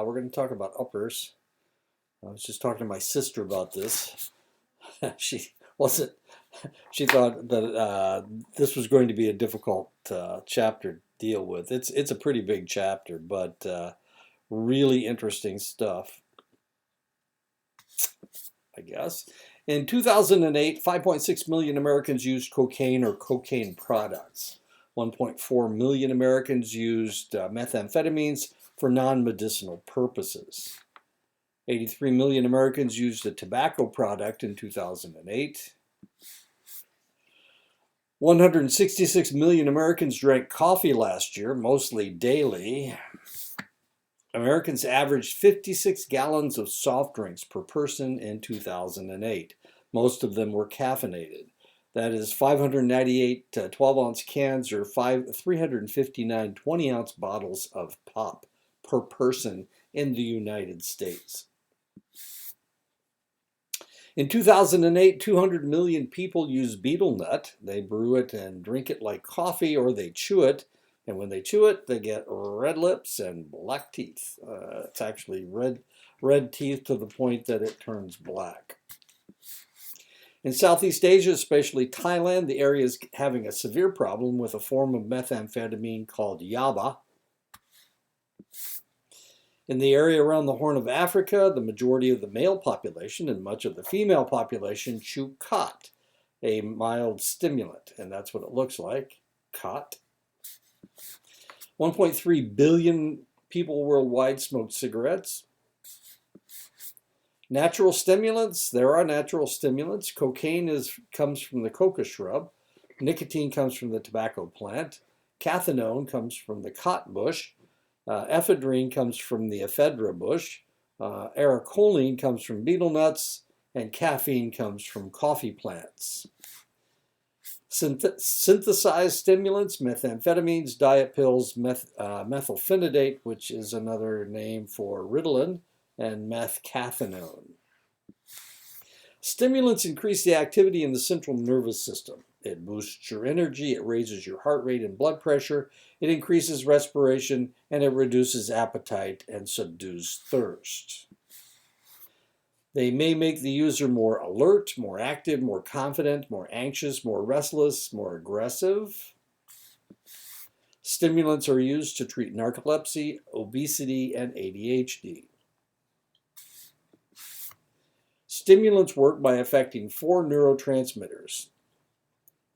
We're going to talk about uppers. I was just talking to my sister about this. she wasn't. She thought that this was going to be a difficult chapter to deal with. It's a pretty big chapter, but really interesting stuff, I guess. In 2008, 5.6 million Americans used cocaine or cocaine products. 1.4 million Americans used methamphetamines for non-medicinal purposes. 83 million Americans used a tobacco product in 2008. 166 million Americans drank coffee last year, mostly daily. Americans averaged 56 gallons of soft drinks per person in 2008. Most of them were caffeinated. That is 598 12-ounce cans or 359 20-ounce bottles of pop per person in the United States. In 2008, 200 million people use betel nut. They brew it and drink it like coffee, or they chew it. And when they chew it, they get red lips and black teeth. It's actually red teeth to the point that it turns black. In Southeast Asia, especially Thailand, the area is having a severe problem with a form of methamphetamine called yaba. In the area around the Horn of Africa, the majority of the male population and much of the female population chew khat, a mild stimulant, and that's what it looks like, khat. 1.3 billion people worldwide smoke cigarettes. Natural stimulants, there are natural stimulants. Cocaine comes from the coca shrub. Nicotine comes from the tobacco plant. Cathinone comes from the khat bush. Ephedrine comes from the ephedra bush. Aracholine comes from betel nuts. And caffeine comes from coffee plants. Synthesized stimulants, methamphetamines, diet pills, methylphenidate, which is another name for Ritalin, and methcathinone. Stimulants increase the activity in the central nervous system. It boosts your energy, it raises your heart rate and blood pressure, it increases respiration, and it reduces appetite and subdues thirst. They may make the user more alert, more active, more confident, more anxious, more restless, more aggressive. Stimulants are used to treat narcolepsy, obesity, and ADHD. Stimulants work by affecting 4 neurotransmitters.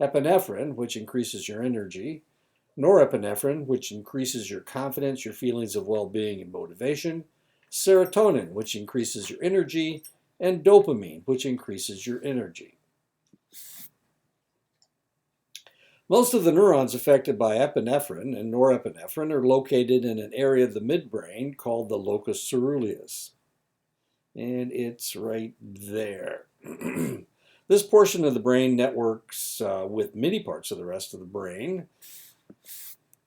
Epinephrine, which increases your energy. Norepinephrine, which increases your confidence, your feelings of well-being, and motivation. Serotonin, which increases your energy, and dopamine, which increases your energy. Most of the neurons affected by epinephrine and norepinephrine are located in an area of the midbrain called the locus coeruleus. And it's right there. This portion of the brain networks with many parts of the rest of the brain.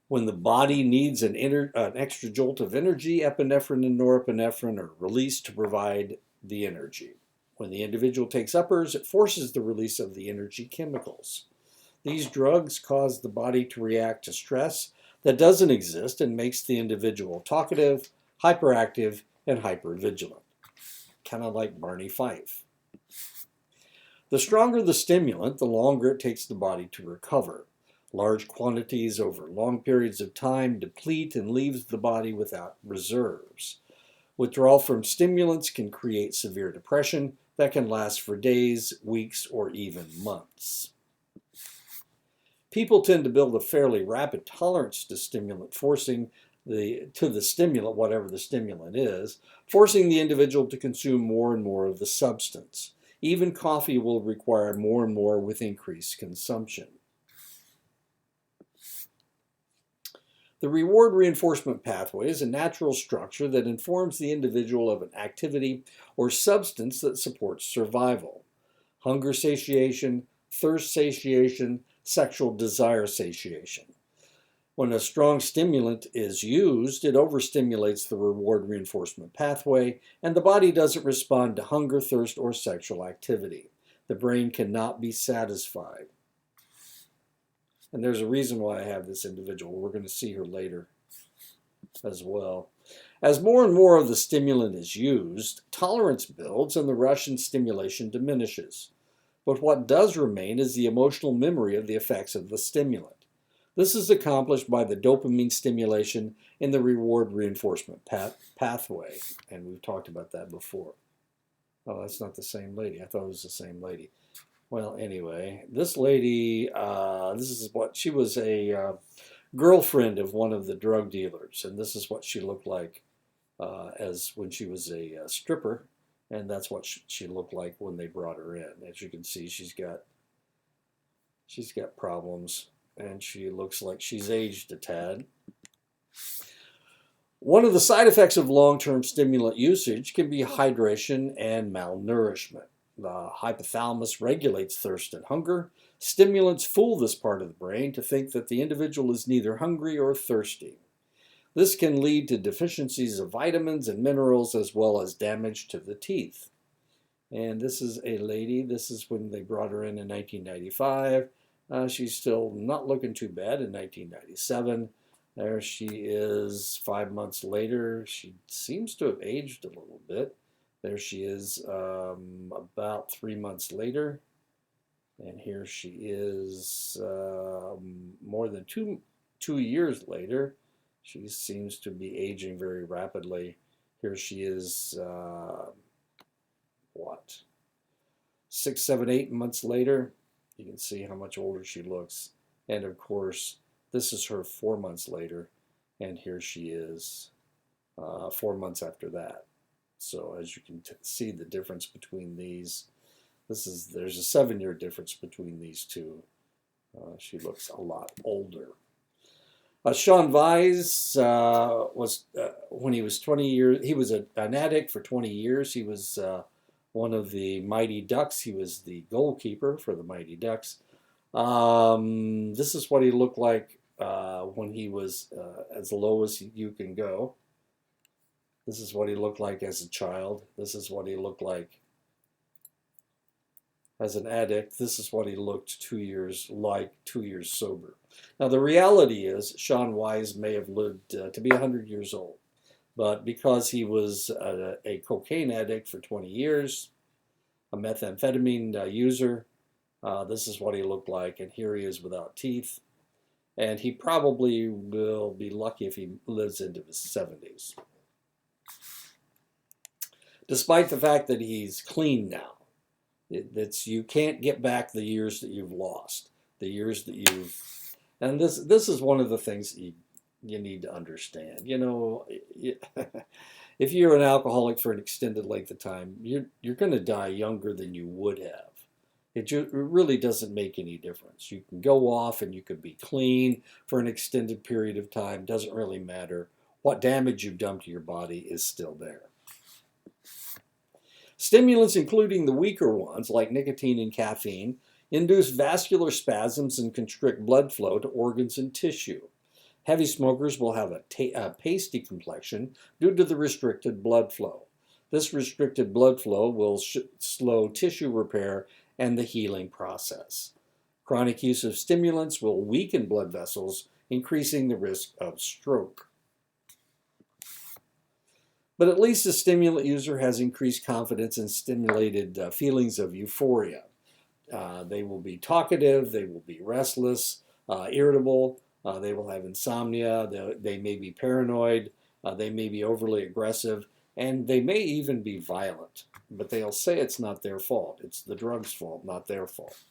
When the body needs an extra jolt of energy, epinephrine and norepinephrine are released to provide the energy. When the individual takes uppers, it forces the release of the energy chemicals. These drugs cause the body to react to stress that doesn't exist and makes the individual talkative, hyperactive, and hypervigilant. Kind of like Barney Fife. The stronger the stimulant, the longer it takes the body to recover. Large quantities over long periods of time deplete and leaves the body without reserves. Withdrawal from stimulants can create severe depression that can last for days, weeks, or even months. People tend to build a fairly rapid tolerance to stimulant, forcing the stimulant, whatever the stimulant is, forcing the individual to consume more and more of the substance. Even coffee will require more and more with increased consumption. The reward reinforcement pathway is a natural structure that informs the individual of an activity or substance that supports survival. Hunger satiation, thirst satiation, sexual desire satiation. When a strong stimulant is used, it overstimulates the reward reinforcement pathway, and the body doesn't respond to hunger, thirst, or sexual activity. The brain cannot be satisfied. And there's a reason why I have this individual. We're going to see her later as well. As more and more of the stimulant is used, tolerance builds and the rush and stimulation diminishes. But what does remain is the emotional memory of the effects of the stimulant. This is accomplished by the dopamine stimulation in the reward reinforcement pathway, and we've talked about that before. Oh, that's not the same lady. I thought it was the same lady. Well, anyway, this lady, this is what she was a girlfriend of one of the drug dealers, and this is what she looked like as when she was a stripper, and that's what she looked like when they brought her in. As you can see, she's got problems, and she looks like she's aged a tad. One of the side effects of long-term stimulant usage can be hydration and malnourishment. The hypothalamus regulates thirst and hunger. Stimulants fool this part of the brain to think that the individual is neither hungry or thirsty. This can lead to deficiencies of vitamins and minerals as well as damage to the teeth. And this is a lady, this is when they brought her in 1995. She's still not looking too bad in 1997. There she is 5 months later. She seems to have aged a little bit. There she is about 3 months later. And here she is more than two years later. She seems to be aging very rapidly. Here she is, 6, 7, 8 months later. You can see how much older she looks. And of course, this is her 4 months later. And here she is 4 months after that. So as you can see the difference between these, there's a 7-year difference between these two. She looks a lot older. Sean Weiss was, when he was 20 years, he was an addict for 20 years. He was one of the Mighty Ducks. He was the goalkeeper for the Mighty Ducks. This is what he looked like when he was as low as you can go. This is what he looked like as a child. This is what he looked like as an addict. This is what he looked 2 years sober. Now the reality is Sean Weiss may have lived to be 100 years old, but because he was a cocaine addict for 20 years, a methamphetamine user, this is what he looked like, and here he is without teeth, and he probably will be lucky if he lives into his 70s. Despite the fact that he's clean now, you can't get back the years that you've lost, the years that you've, and this is one of the things you need to understand. You know, if you're an alcoholic for an extended length of time, you're going to die younger than you would have. It really doesn't make any difference. You can go off and you could be clean for an extended period of time. Doesn't really matter. What damage you've done to your body is still there. Stimulants, including the weaker ones like nicotine and caffeine, induce vascular spasms and constrict blood flow to organs and tissue. Heavy smokers will have a pasty complexion due to the restricted blood flow. This restricted blood flow will slow tissue repair and the healing process. Chronic use of stimulants will weaken blood vessels, increasing the risk of stroke. But at least the stimulant user has increased confidence and stimulated feelings of euphoria. They will be talkative, they will be restless, irritable, they will have insomnia, they may be paranoid, they may be overly aggressive, and they may even be violent. But they'll say it's not their fault. It's the drug's fault, not their fault.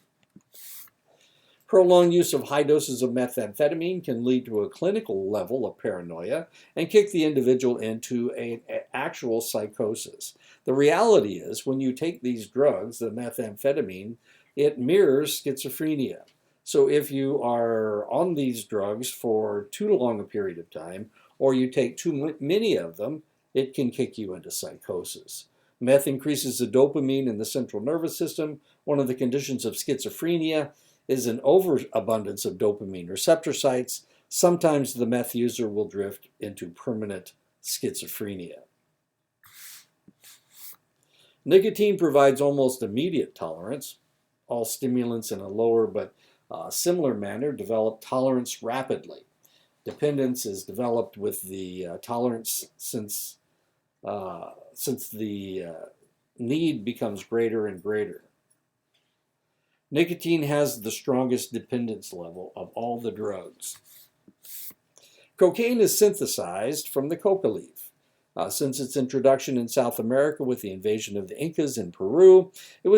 Prolonged use of high doses of methamphetamine can lead to a clinical level of paranoia and kick the individual into an actual psychosis. The reality is, when you take these drugs, the methamphetamine, it mirrors schizophrenia. So if you are on these drugs for too long a period of time, or you take too many of them, it can kick you into psychosis. Meth increases the dopamine in the central nervous system. One of the conditions of schizophrenia is an overabundance of dopamine receptor sites. Sometimes the meth user will drift into permanent schizophrenia. Nicotine provides almost immediate tolerance. All stimulants in a lower but similar manner develop tolerance rapidly. Dependence is developed with the tolerance since the need becomes greater and greater. Nicotine has the strongest dependence level of all the drugs. Cocaine is synthesized from the coca leaf. Since its introduction in South America with the invasion of the Incas in Peru, it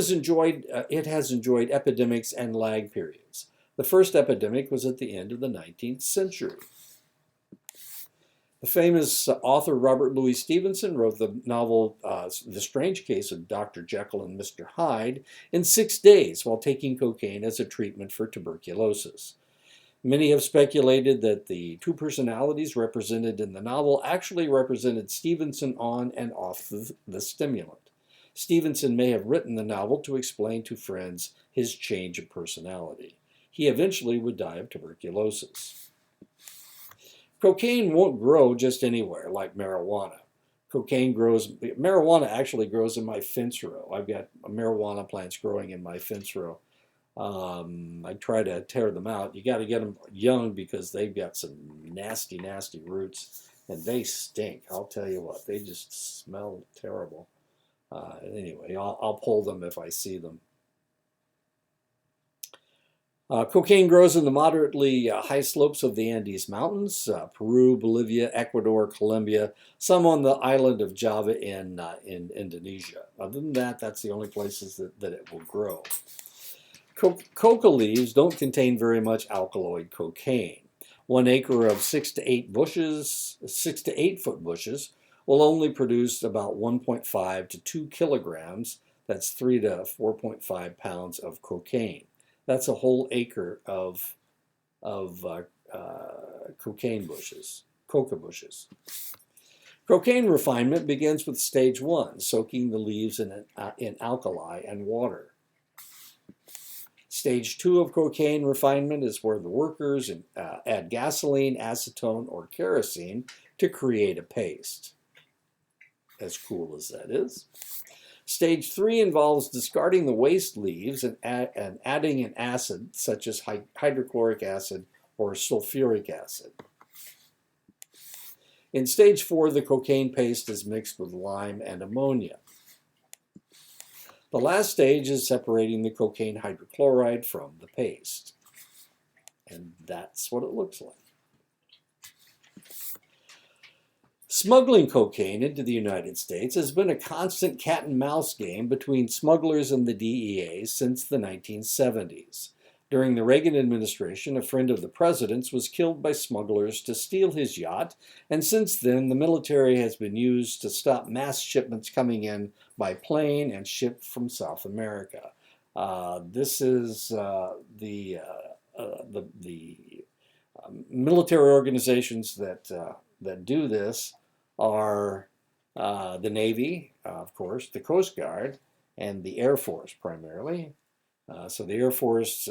has enjoyed epidemics and lag periods. The first epidemic was at the end of the 19th century. The famous author Robert Louis Stevenson wrote the novel The Strange Case of Dr. Jekyll and Mr. Hyde in 6 days while taking cocaine as a treatment for tuberculosis. Many have speculated that the two personalities represented in the novel actually represented Stevenson on and off the stimulant. Stevenson may have written the novel to explain to friends his change of personality. He eventually would die of tuberculosis. Cocaine won't grow just anywhere like marijuana. Marijuana actually grows in my fence row. I've got marijuana plants growing in my fence row. I try to tear them out. You got to get them young because they've got some nasty, nasty roots, and they stink. I'll tell you what, they just smell terrible. Anyway, I'll pull them if I see them. Cocaine grows in the moderately high slopes of the Andes Mountains, Peru, Bolivia, Ecuador, Colombia, some on the island of Java in Indonesia. Other than that, that's the only places that it will grow. Coca leaves don't contain very much alkaloid cocaine. 1 acre of 6 to 8 foot bushes will only produce about 1.5 to 2 kilograms. That's 3 to 4.5 pounds of cocaine. That's a whole acre of cocaine bushes, coca bushes. Cocaine refinement begins with stage 1, soaking the leaves in alkali and water. Stage 2 of cocaine refinement is where the workers add gasoline, acetone, or kerosene to create a paste. As cool as that is. Stage 3 involves discarding the waste leaves and adding an acid such as hydrochloric acid or sulfuric acid. In stage 4, the cocaine paste is mixed with lime and ammonia. The last stage is separating the cocaine hydrochloride from the paste. And that's what it looks like. Smuggling cocaine into the United States has been a constant cat and mouse game between smugglers and the DEA since the 1970s. During the Reagan administration, a friend of the president's was killed by smugglers to steal his yacht, and since then the military has been used to stop mass shipments coming in by plane and shipped from South America. This is the military organizations that do this are the Navy, of course, the Coast Guard, and the Air Force primarily. So the Air Force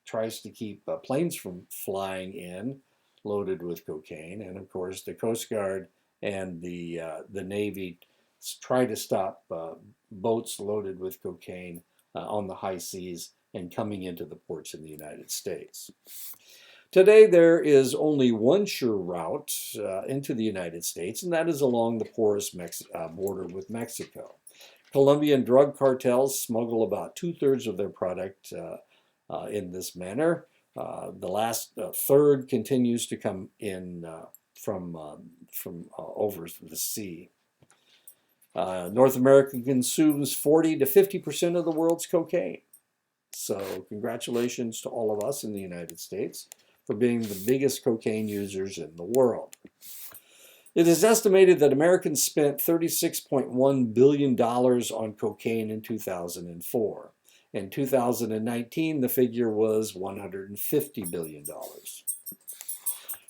tries to keep planes from flying in loaded with cocaine, and of course the Coast Guard and the Navy try to stop boats loaded with cocaine on the high seas and coming into the ports in the United States. Today, there is only one sure route into the United States, and that is along the porous border with Mexico. Colombian drug cartels smuggle about 2/3 of their product in this manner. The last third continues to come in from over the sea. North America consumes 40 to 50% of the world's cocaine. So congratulations to all of us in the United States for being the biggest cocaine users in the world. It is estimated that Americans spent $36.1 billion on cocaine in 2004. In 2019, the figure was $150 billion.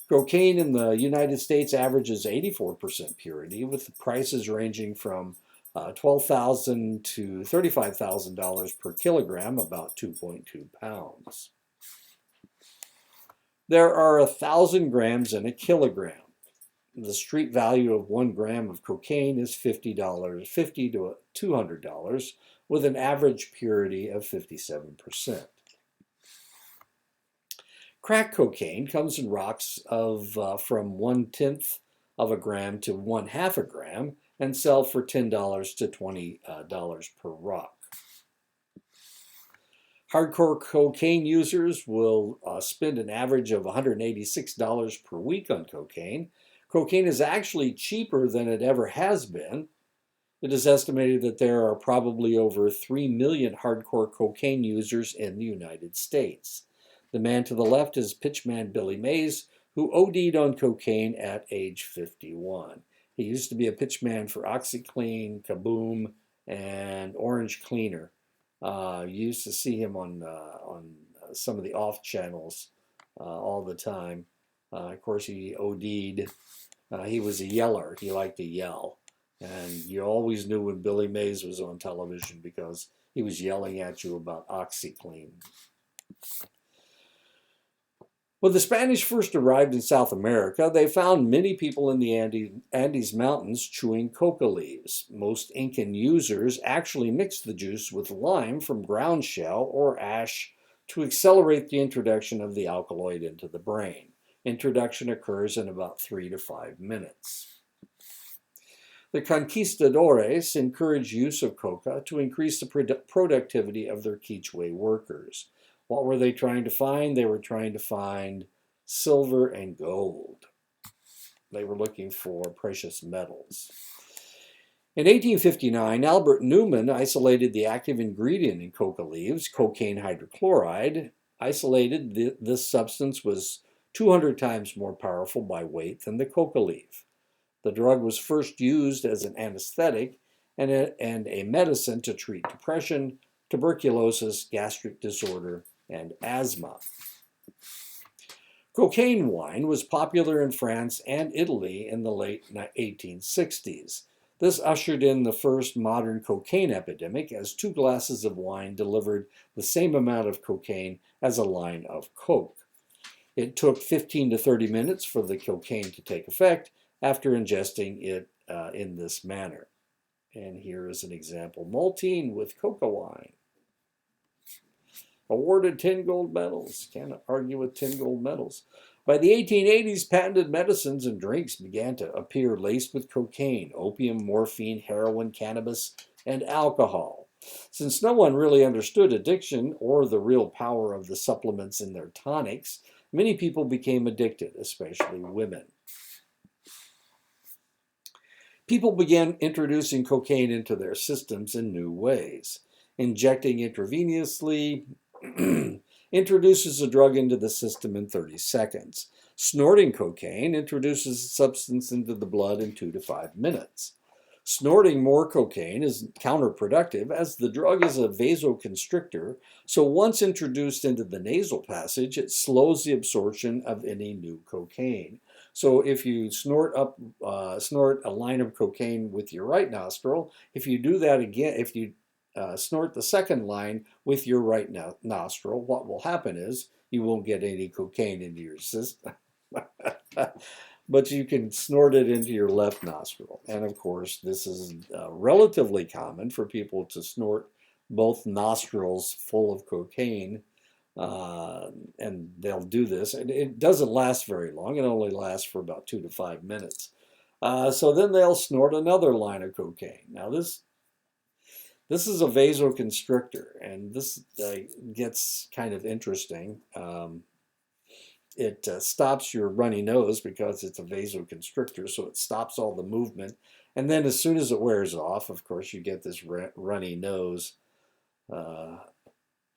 Cocaine in the United States averages 84% purity, with the prices ranging from $12,000 to $35,000 per kilogram, about 2.2 pounds. There are 1,000 grams in a kilogram. The street value of 1 gram of cocaine is $50 to $200, with an average purity of 57%. Crack cocaine comes in rocks of from 1/10 of a gram to 1/2 a gram and sell for $10 to $20 per rock. Hardcore cocaine users will spend an average of $186 per week on cocaine. Cocaine is actually cheaper than it ever has been. It is estimated that there are probably over 3 million hardcore cocaine users in the United States. The man to the left is pitchman Billy Mays, who OD'd on cocaine at age 51. He used to be a pitchman for OxyClean, Kaboom, and Orange Cleaner. You used to see him on some of the off channels all the time. Of course, he OD'd. He was a yeller. He liked to yell. And you always knew when Billy Mays was on television because he was yelling at you about OxyClean. When the Spanish first arrived in South America, they found many people in the Andes Mountains chewing coca leaves. Most Incan users actually mixed the juice with lime from ground shell or ash to accelerate the introduction of the alkaloid into the brain. Introduction occurs in about 3 to 5 minutes. The conquistadores encouraged use of coca to increase the productivity of their Quichua workers. What were they trying to find? They were trying to find silver and gold. They were looking for precious metals. In 1859, Albert Newman isolated the active ingredient in coca leaves, cocaine hydrochloride. Isolated, this substance was 200 times more powerful by weight than the coca leaf. The drug was first used as an anesthetic and a medicine to treat depression, tuberculosis, gastric disorder, and asthma. Cocaine wine was popular in France and Italy in the late 1860s. This ushered in the first modern cocaine epidemic as 2 glasses of wine delivered the same amount of cocaine as a line of coke. It took 15 to 30 minutes for the cocaine to take effect after ingesting it in this manner. And here is an example. Maltine with coca wine. Awarded 10 gold medals. Can't argue with 10 gold medals. By the 1880s, patented medicines and drinks began to appear laced with cocaine, opium, morphine, heroin, cannabis, and alcohol. Since no one really understood addiction or the real power of the supplements in their tonics, many people became addicted, especially women. People began introducing cocaine into their systems in new ways. Injecting intravenously introduces the drug into the system in 30 seconds. Snorting cocaine introduces the substance into the blood in 2 to 5 minutes. Snorting more cocaine is counterproductive as the drug is a vasoconstrictor, so once introduced into the nasal passage, it slows the absorption of any new cocaine. So if you snort a line of cocaine with your right nostril, if you do that again, if you snort the second line with your right nostril, what will happen is you won't get any cocaine into your system. But you can snort it into your left nostril. And of course, this is relatively common for people to snort both nostrils full of cocaine. And they'll do this. And it doesn't last very long. It only lasts for about 2 to 5 minutes. So then they'll snort another line of cocaine. Now this is a vasoconstrictor, and this gets kind of interesting. It stops your runny nose because it's a vasoconstrictor, so it stops all the movement. And then as soon as it wears off, of course, you get this runny nose.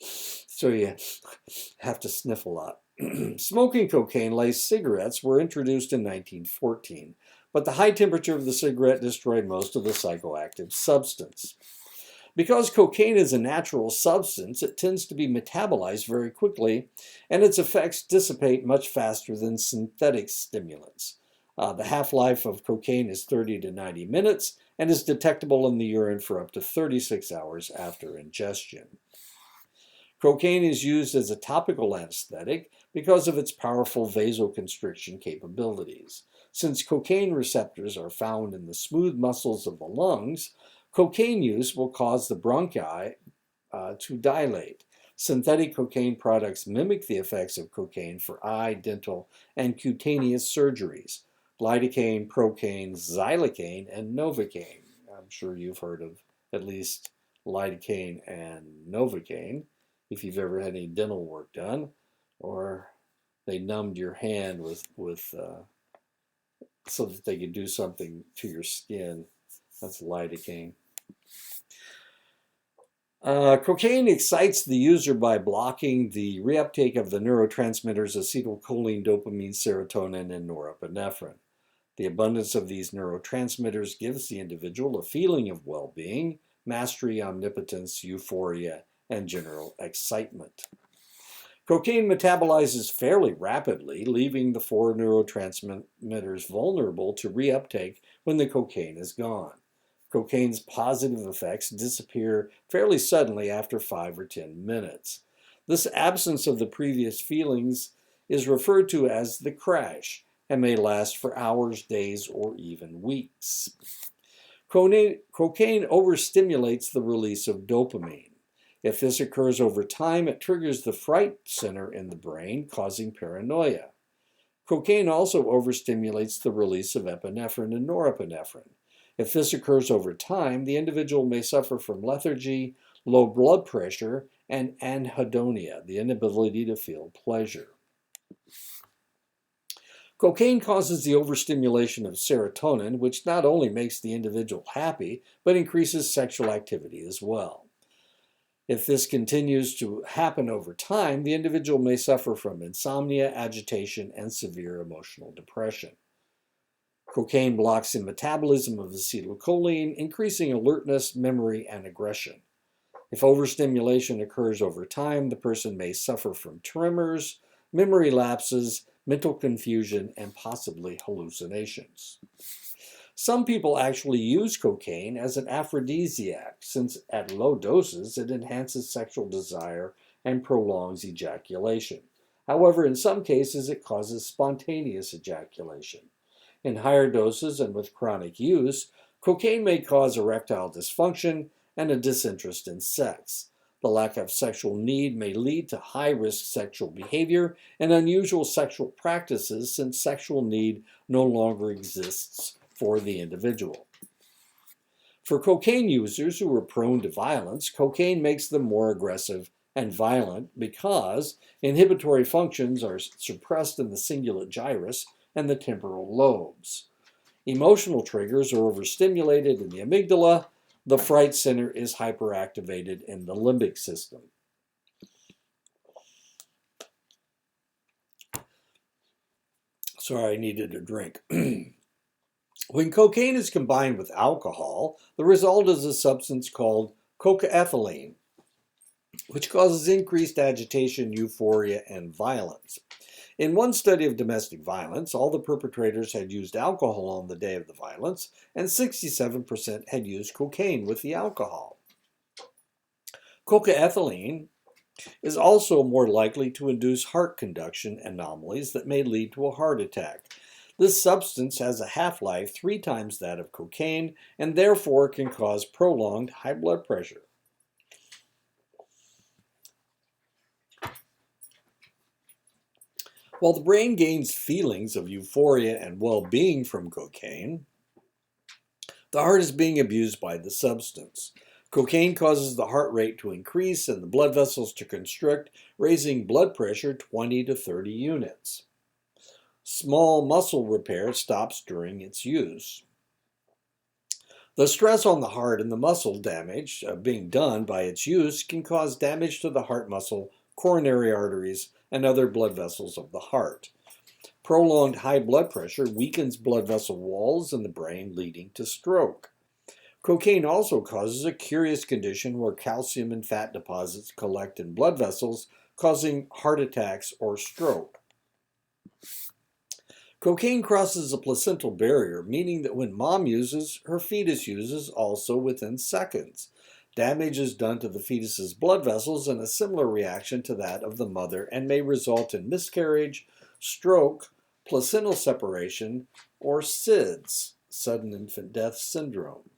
So you have to sniff a lot. Smoking cocaine-laced cigarettes were introduced in 1914, but the high temperature of the cigarette destroyed most of the psychoactive substance. Because cocaine is a natural substance, it tends to be metabolized very quickly, and its effects dissipate much faster than synthetic stimulants. The half-life of cocaine is 30 to 90 minutes and is detectable in the urine for up to 36 hours after ingestion. Cocaine is used as a topical anesthetic because of its powerful vasoconstriction capabilities. Since cocaine receptors are found in the smooth muscles of the lungs, cocaine use will cause the bronchi to dilate. Synthetic cocaine products mimic the effects of cocaine for eye, dental, and cutaneous surgeries. Lidocaine, Procaine, Xylocaine, and Novocaine. I'm sure you've heard of at least lidocaine and Novocaine if you've ever had any dental work done, or they numbed your hand with so that they could do something to your skin. That's lidocaine. Cocaine excites the user by blocking the reuptake of the neurotransmitters acetylcholine, dopamine, serotonin, and norepinephrine. The abundance of these neurotransmitters gives the individual a feeling of well-being, mastery, omnipotence, euphoria, and general excitement. Cocaine metabolizes fairly rapidly, leaving the four neurotransmitters vulnerable to reuptake when the cocaine is gone. Cocaine's positive effects disappear fairly suddenly after 5 or 10 minutes. This absence of the previous feelings is referred to as the crash and may last for hours, days, or even weeks. Cocaine overstimulates the release of dopamine. If this occurs over time, it triggers the fright center in the brain, causing paranoia. Cocaine also overstimulates the release of epinephrine and norepinephrine. If this occurs over time, the individual may suffer from lethargy, low blood pressure, and anhedonia, the inability to feel pleasure. Cocaine causes the overstimulation of serotonin, which not only makes the individual happy, but increases sexual activity as well. If this continues to happen over time, the individual may suffer from insomnia, agitation, and severe emotional depression. Cocaine blocks the metabolism of acetylcholine, increasing alertness, memory, and aggression. If overstimulation occurs over time, the person may suffer from tremors, memory lapses, mental confusion, and possibly hallucinations. Some people actually use cocaine as an aphrodisiac, since at low doses it enhances sexual desire and prolongs ejaculation. However, in some cases it causes spontaneous ejaculation. In higher doses and with chronic use, cocaine may cause erectile dysfunction and a disinterest in sex. The lack of sexual need may lead to high-risk sexual behavior and unusual sexual practices, since sexual need no longer exists for the individual. For cocaine users who are prone to violence, cocaine makes them more aggressive and violent because inhibitory functions are suppressed in the cingulate gyrus and the temporal lobes. Emotional triggers are overstimulated in the amygdala. The fright center is hyperactivated in the limbic system. Sorry, I needed a drink. When cocaine is combined with alcohol, the result is a substance called cocaethylene, which causes increased agitation, euphoria, and violence. In one study of domestic violence, all the perpetrators had used alcohol on the day of the violence, and 67% had used cocaine with the alcohol. Cocaethylene is also more likely to induce heart conduction anomalies that may lead to a heart attack. This substance has a half-life 3 times that of cocaine and therefore can cause prolonged high blood pressure. While the brain gains feelings of euphoria and well-being from cocaine, the heart is being abused by the substance. Cocaine causes the heart rate to increase and the blood vessels to constrict, raising blood pressure 20 to 30 units. Small muscle repair stops during its use. The stress on the heart and the muscle damage being done by its use can cause damage to the heart muscle, coronary arteries, and other blood vessels of the heart. Prolonged high blood pressure weakens blood vessel walls in the brain, leading to stroke. Cocaine also causes a curious condition where calcium and fat deposits collect in blood vessels, causing heart attacks or stroke. Cocaine crosses the placental barrier, meaning that when mom uses, her fetus uses also within seconds. Damage is done to the fetus's blood vessels in a similar reaction to that of the mother and may result in miscarriage, stroke, placental separation, or SIDS, sudden infant death syndrome.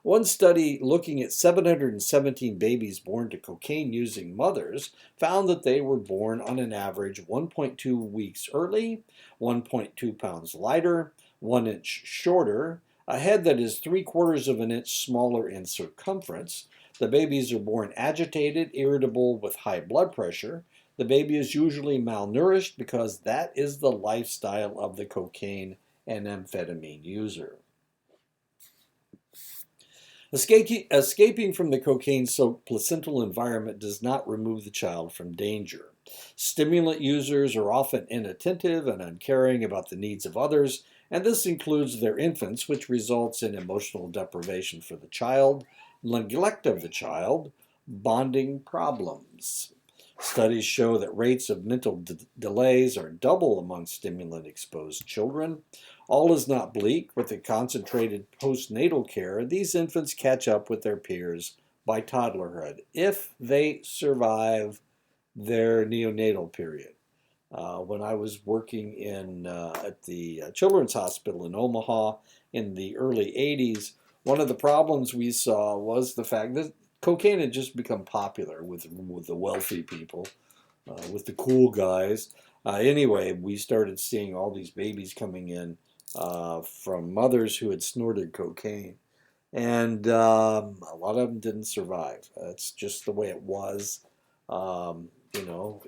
One study looking at 717 babies born to cocaine-using mothers found that they were born on an average 1.2 weeks early, 1.2 pounds lighter, 1 inch shorter, a head that is 3/4 of an inch smaller in circumference. The babies are born agitated, irritable, with high blood pressure. The baby is usually malnourished because that is the lifestyle of the cocaine and amphetamine user. Escaping from the cocaine-soaked placental environment does not remove the child from danger. Stimulant users are often inattentive and uncaring about the needs of others, and this includes their infants, which results in emotional deprivation for the child, neglect of the child, bonding problems. Studies show that rates of mental delays are double among stimulant-exposed children. All is not bleak. With the concentrated postnatal care, these infants catch up with their peers by toddlerhood, if they survive their neonatal period. When I was working at the Children's Hospital in Omaha in the early 80s, one of the problems we saw was the fact that cocaine had just become popular with the wealthy people, with the cool guys. Anyway, we started seeing all these babies coming in from mothers who had snorted cocaine. And a lot of them didn't survive. That's just the way it was. You know,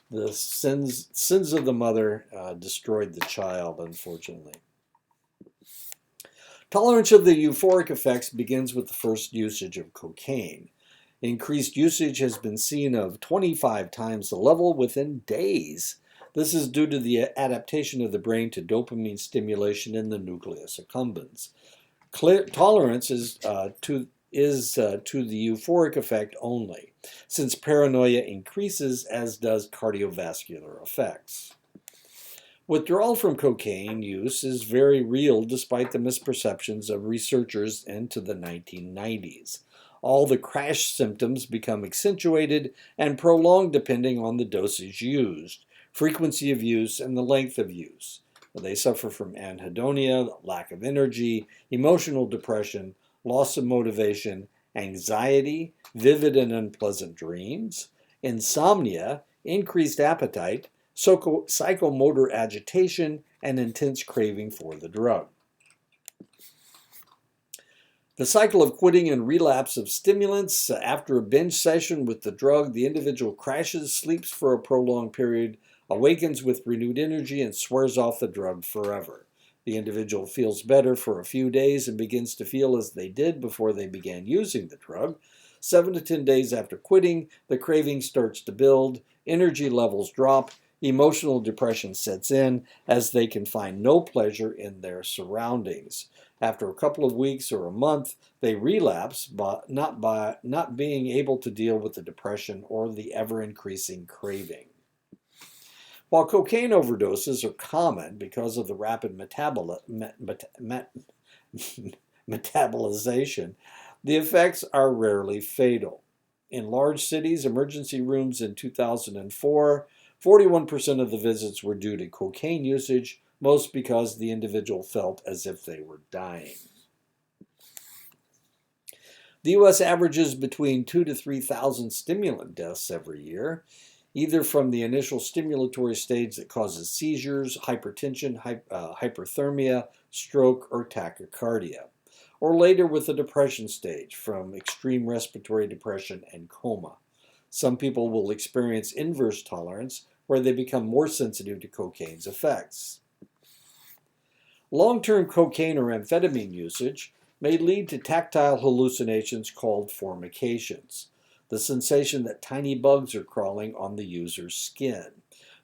the sins of the mother destroyed the child, unfortunately. Tolerance of the euphoric effects begins with the first usage of cocaine. Increased usage has been seen of 25 times the level within days. This is due to the adaptation of the brain to dopamine stimulation in the nucleus accumbens. Tolerance is to the euphoric effect only, since paranoia increases, as does cardiovascular effects. Withdrawal from cocaine use is very real despite the misperceptions of researchers into the 1990s. All the crash symptoms become accentuated and prolonged depending on the dosage used, frequency of use, and the length of use. They suffer from anhedonia, lack of energy, emotional depression, loss of motivation, anxiety, vivid and unpleasant dreams, insomnia, increased appetite, psychomotor agitation, and intense craving for the drug. The cycle of quitting and relapse of stimulants. After a binge session with the drug, the individual crashes, sleeps for a prolonged period, awakens with renewed energy, and swears off the drug forever. The individual feels better for a few days and begins to feel as they did before they began using the drug. 7 to 10 days after quitting, the craving starts to build, energy levels drop, emotional depression sets in as they can find no pleasure in their surroundings. After a couple of weeks or a month, they relapse, but not being able to deal with the depression or the ever-increasing craving. While cocaine overdoses are common because of the rapid metabolization, the effects are rarely fatal. In large cities, emergency rooms in 2004, 41% of the visits were due to cocaine usage, most because the individual felt as if they were dying. The U.S. averages between 2,000 to 3,000 stimulant deaths every year, either from the initial stimulatory stage that causes seizures, hypertension, hyperthermia, stroke, or tachycardia, or later with the depression stage from extreme respiratory depression and coma. Some people will experience inverse tolerance, where they become more sensitive to cocaine's effects. Long-term cocaine or amphetamine usage may lead to tactile hallucinations called formications, the sensation that tiny bugs are crawling on the user's skin.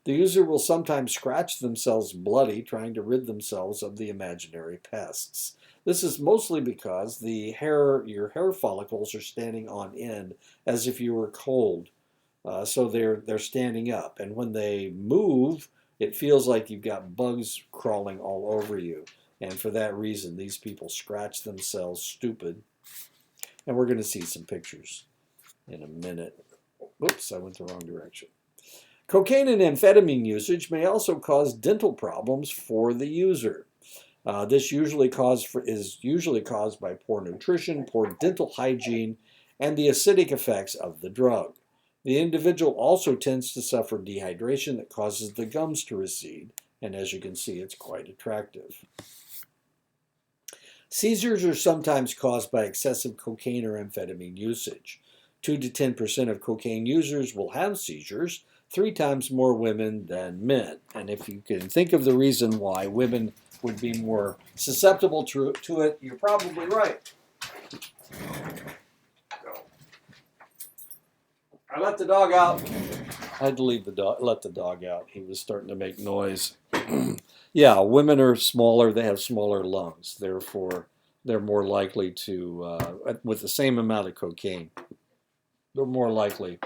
The user will sometimes scratch themselves bloody trying to rid themselves of the imaginary pests. This is mostly because your hair follicles are standing on end as if you were cold. So they're standing up, and when they move, it feels like you've got bugs crawling all over you. And for that reason, these people scratch themselves stupid. And we're going to see some pictures in a minute. Oops, I went the wrong direction. Cocaine and amphetamine usage may also cause dental problems for the user. This is usually caused by poor nutrition, poor dental hygiene, and the acidic effects of the drug. The individual also tends to suffer dehydration that causes the gums to recede, and as you can see, it's quite attractive. Seizures are sometimes caused by excessive cocaine or amphetamine usage. 2 to 10% of cocaine users will have seizures, 3 times more women than men. And if you can think of the reason why women would be more susceptible to it, you're probably right. I let the dog out. I had to let the dog out. He was starting to make noise. Yeah, women are smaller. They have smaller lungs. Therefore, they're more likely to, with the same amount of cocaine, they're more likely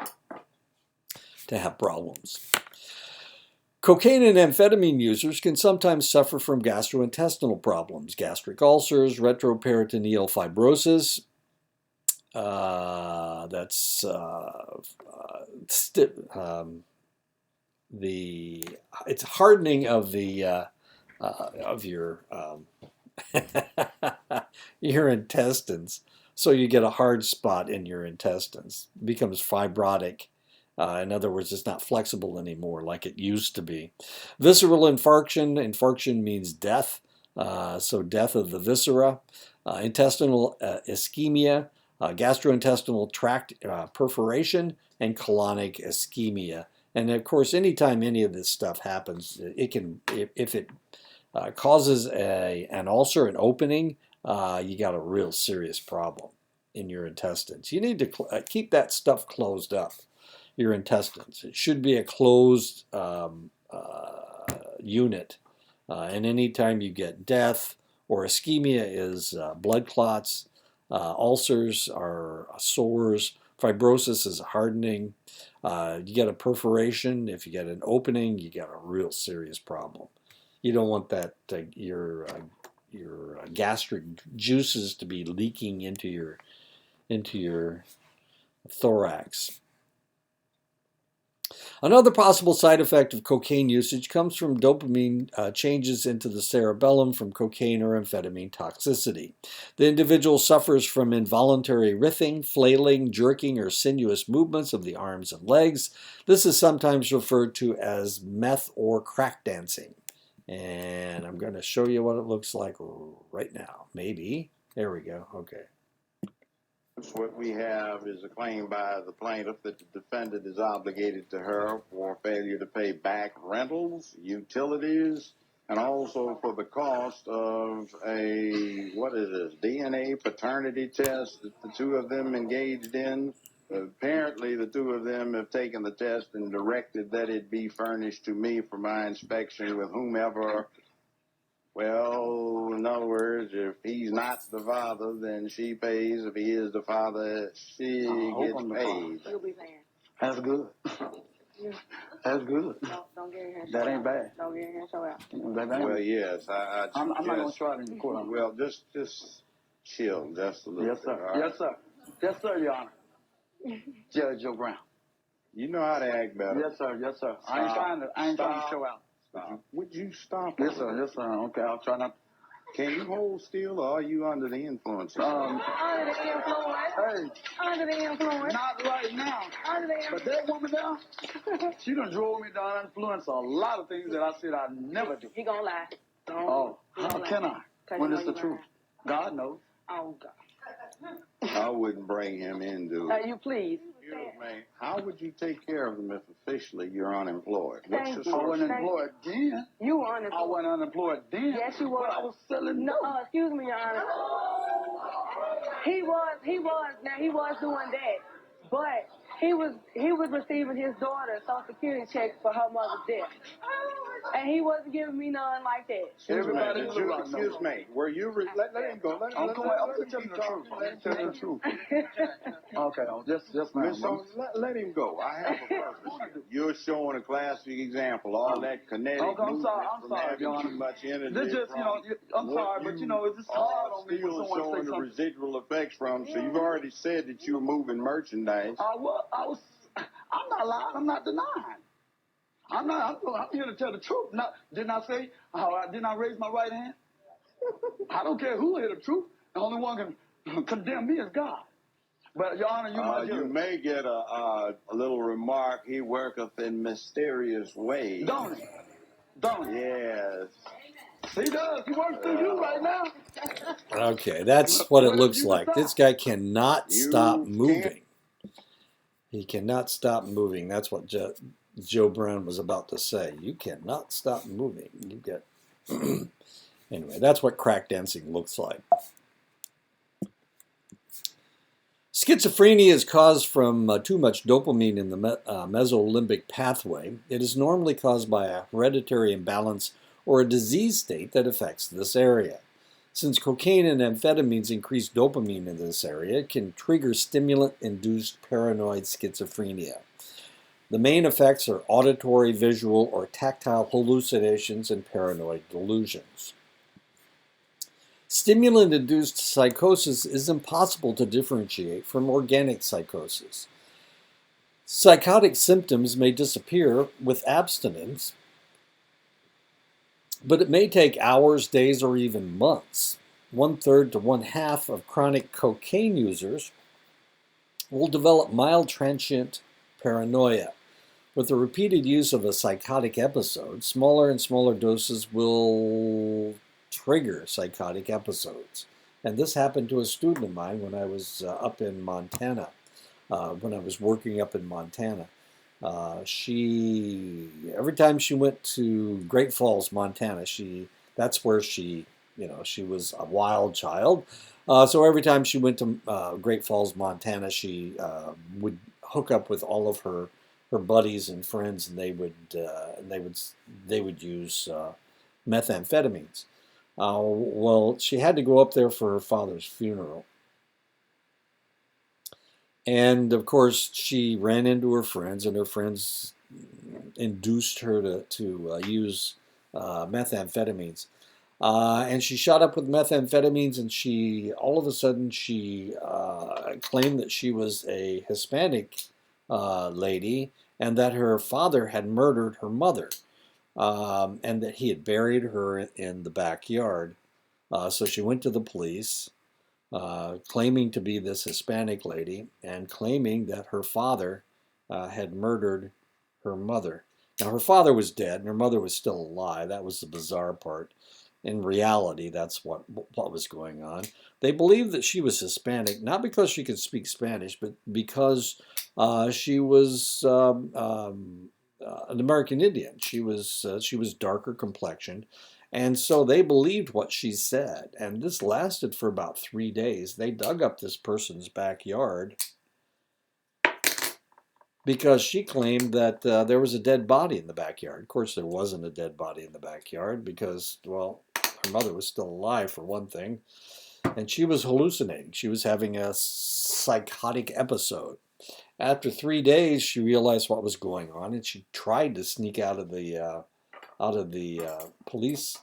to have problems. Cocaine and amphetamine users can sometimes suffer from gastrointestinal problems, gastric ulcers, retroperitoneal fibrosis. It's hardening of the of your your intestines, so you get a hard spot in your intestines. It becomes fibrotic. In other words, it's not flexible anymore like it used to be. Visceral infarction. Infarction means death, so death of the viscera. Intestinal ischemia, gastrointestinal tract perforation, and colonic ischemia. And of course, anytime any of this stuff happens, it can, if it causes an ulcer, an opening, you got a real serious problem in your intestines. You need to keep that stuff closed up, your intestines. It should be a closed unit. And anytime you get death or ischemia is blood clots, ulcers are sores, fibrosis is hardening. You get a perforation. If you get an opening, you get a real serious problem. You don't want that your gastric juices to be leaking into your thorax. Another possible side effect of cocaine usage comes from dopamine changes into the cerebellum from cocaine or amphetamine toxicity. The individual suffers from involuntary writhing, flailing, jerking, or sinuous movements of the arms and legs. This is sometimes referred to as meth or crack dancing. And I'm going to show you what it looks like right now. Maybe. There we go. Okay. What we have is a claim by the plaintiff that the defendant is obligated to her for failure to pay back rentals, utilities, and also for the cost of a, what is this, DNA paternity test that the two of them engaged in. Apparently, the two of them have taken the test and directed that it be furnished to me for my inspection with whomever. Well, in other words, if he's not the father, then she pays. If he is the father, she gets paid. You'll be paying. That's good. That's good. Don't get in here. That ain't bad. Don't get in here and show out. Well, yes, I'm not going to try it in the court. Well, just chill just a little Yes, bit. sir. Right? Yes, sir. Yes, sir, Your Honor. Judge Joe Brown. You know how to act better. Yes, sir. Yes, sir. I ain't trying to show out. Stop. Would you stop? Yes, sir. Yes, sir. Okay, I'll try not. Can you hold still, or are you under the influence? Under the influence. Hey. Under the influence. Not right now. Under the influence. But that woman there, she done drove me down influence a lot of things that I said I'd never do. He gonna lie. Oh, how can I? When it's the truth. God knows. Oh, God. I wouldn't bring him in, dude. You please. Excuse me. How would you take care of them if officially you're unemployed? What's your Thank you. I source? wasn't unemployed then. You were unemployed. I wasn't unemployed then. Yes, you were. But I was selling. No, excuse me, Your Honor. He was doing that, but he was receiving his daughter's Social Security check for her mother's death, and he wasn't giving me none like that. Everybody Did knows you, I know. excuse me, were you, let him go, let I'm him telling keep the truth. talking. I'm telling the truth. Okay, just ma'am. Miss Owens, let him go. I have a purpose. You're showing a classic example. All that kinetic I'm sorry, movement from having Your too Honor. much energy. This just, I'm sorry, but it's just hard on me when Still someone showing says the something. residual effects from. So you've already said that you were moving merchandise. I'm not lying. I'm not denying. I'm here to tell the truth. Didn't I say didn't I raise my right hand? I don't care who hear the truth. The only one can condemn me is God. But, Your Honor, you may get a little remark, he worketh in mysterious ways. Don't he? Don't he? Yes. He does. He works through you right now. Okay, that's what it But if looks you like. decide- This guy cannot You stop can't- moving. He cannot stop moving. That's what Joe Brown was about to say. You cannot stop moving. You get anyway. That's what crack dancing looks like. Schizophrenia is caused from too much dopamine in the mesolimbic pathway. It is normally caused by a hereditary imbalance or a disease state that affects this area. Since cocaine and amphetamines increase dopamine in this area, it can trigger stimulant-induced paranoid schizophrenia. The main effects are auditory, visual, or tactile hallucinations and paranoid delusions. Stimulant-induced psychosis is impossible to differentiate from organic psychosis. Psychotic symptoms may disappear with abstinence, but it may take hours, days, or even months. 1/3 to 1/2 of chronic cocaine users will develop mild transient paranoia. With the repeated use of a psychotic episode, smaller and smaller doses will trigger psychotic episodes. And this happened to a student of mine when I was up in Montana, when I was working up in Montana. Every time she went to Great Falls, Montana, that's where she was a wild child. So every time she went to Great Falls, Montana, she would hook up with all of her buddies and friends, and they would use methamphetamines. Well, she had to go up there for her father's funeral. And of course, she ran into her friends, and her friends induced her to use methamphetamines. And she shot up with methamphetamines, and all of a sudden she claimed that she was a Hispanic lady, and that her father had murdered her mother, and that he had buried her in the backyard. So she went to the police, claiming to be this Hispanic lady, and claiming that her father had murdered her mother. Now, her father was dead, and her mother was still alive. That was the bizarre part. In reality, that's what was going on. They believed that she was Hispanic, not because she could speak Spanish, but because she was an American Indian. She was darker complexioned, and so they believed what she said. And this lasted for about 3 days. They dug up this person's backyard because she claimed that there was a dead body in the backyard. Of course, there wasn't a dead body in the backyard because, well, her mother was still alive, for one thing, and she was hallucinating. She was having a psychotic episode. After 3 days, she realized what was going on, and she tried to sneak out of the police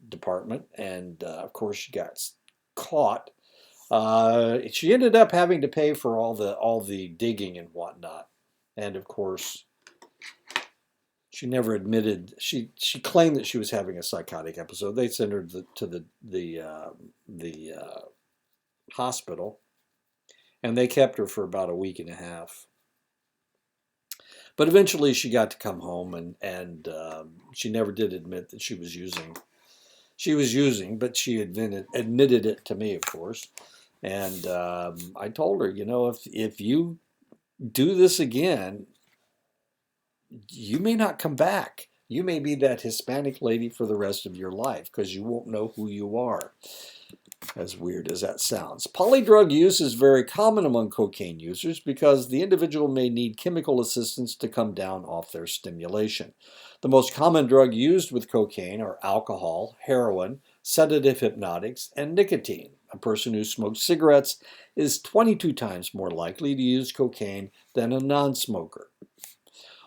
department, and of course, she got caught. She ended up having to pay for all the digging and whatnot, and of course, she never admitted. She claimed that she was having a psychotic episode. They sent her to the hospital, and they kept her for about a week and a half. But eventually, she got to come home, and she never did admit that she was using. She was using, but she admitted it to me, of course. And I told her, if you do this again, you may not come back. You may be that Hispanic lady for the rest of your life because you won't know who you are. As weird as that sounds. Polydrug use is very common among cocaine users because the individual may need chemical assistance to come down off their stimulation. The most common drug used with cocaine are alcohol, heroin, sedative hypnotics, and nicotine. A person who smokes cigarettes is 22 times more likely to use cocaine than a non-smoker.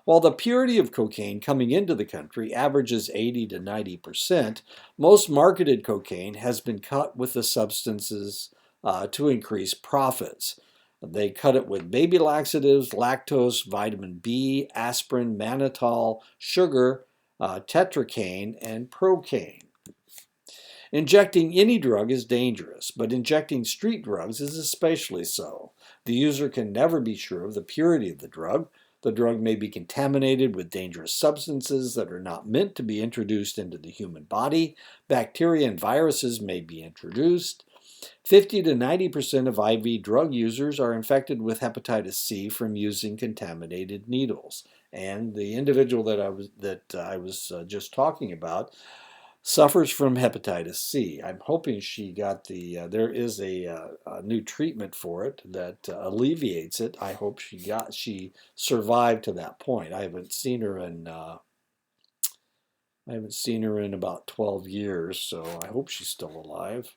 While the purity of cocaine coming into the country averages 80 to 90%, most marketed cocaine has been cut with the substances to increase profits. They cut it with baby laxatives, lactose, vitamin B, aspirin, mannitol, sugar, tetracaine, and procaine. Injecting any drug is dangerous, but injecting street drugs is especially so. The user can never be sure of the purity of the drug. The drug may be contaminated with dangerous substances that are not meant to be introduced into the human body. Bacteria and viruses may be introduced. 50 to 90% of IV drug users are infected with hepatitis C from using contaminated needles. And the individual that I was just talking about suffers from hepatitis C. I'm hoping she got there is a new treatment for it that alleviates it. I hope she survived to that point. I haven't seen her in about 12 years, so I hope she's still alive.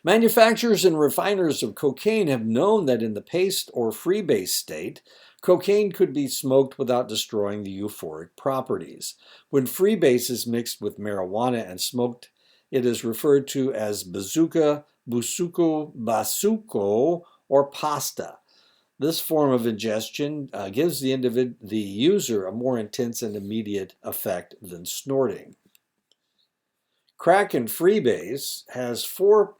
Manufacturers and refiners of cocaine have known that in the paste or freebase state, cocaine could be smoked without destroying the euphoric properties. When freebase is mixed with marijuana and smoked, it is referred to as bazooka, busuko, basuco, or pasta. This form of ingestion gives the user a more intense and immediate effect than snorting. Crack and freebase has four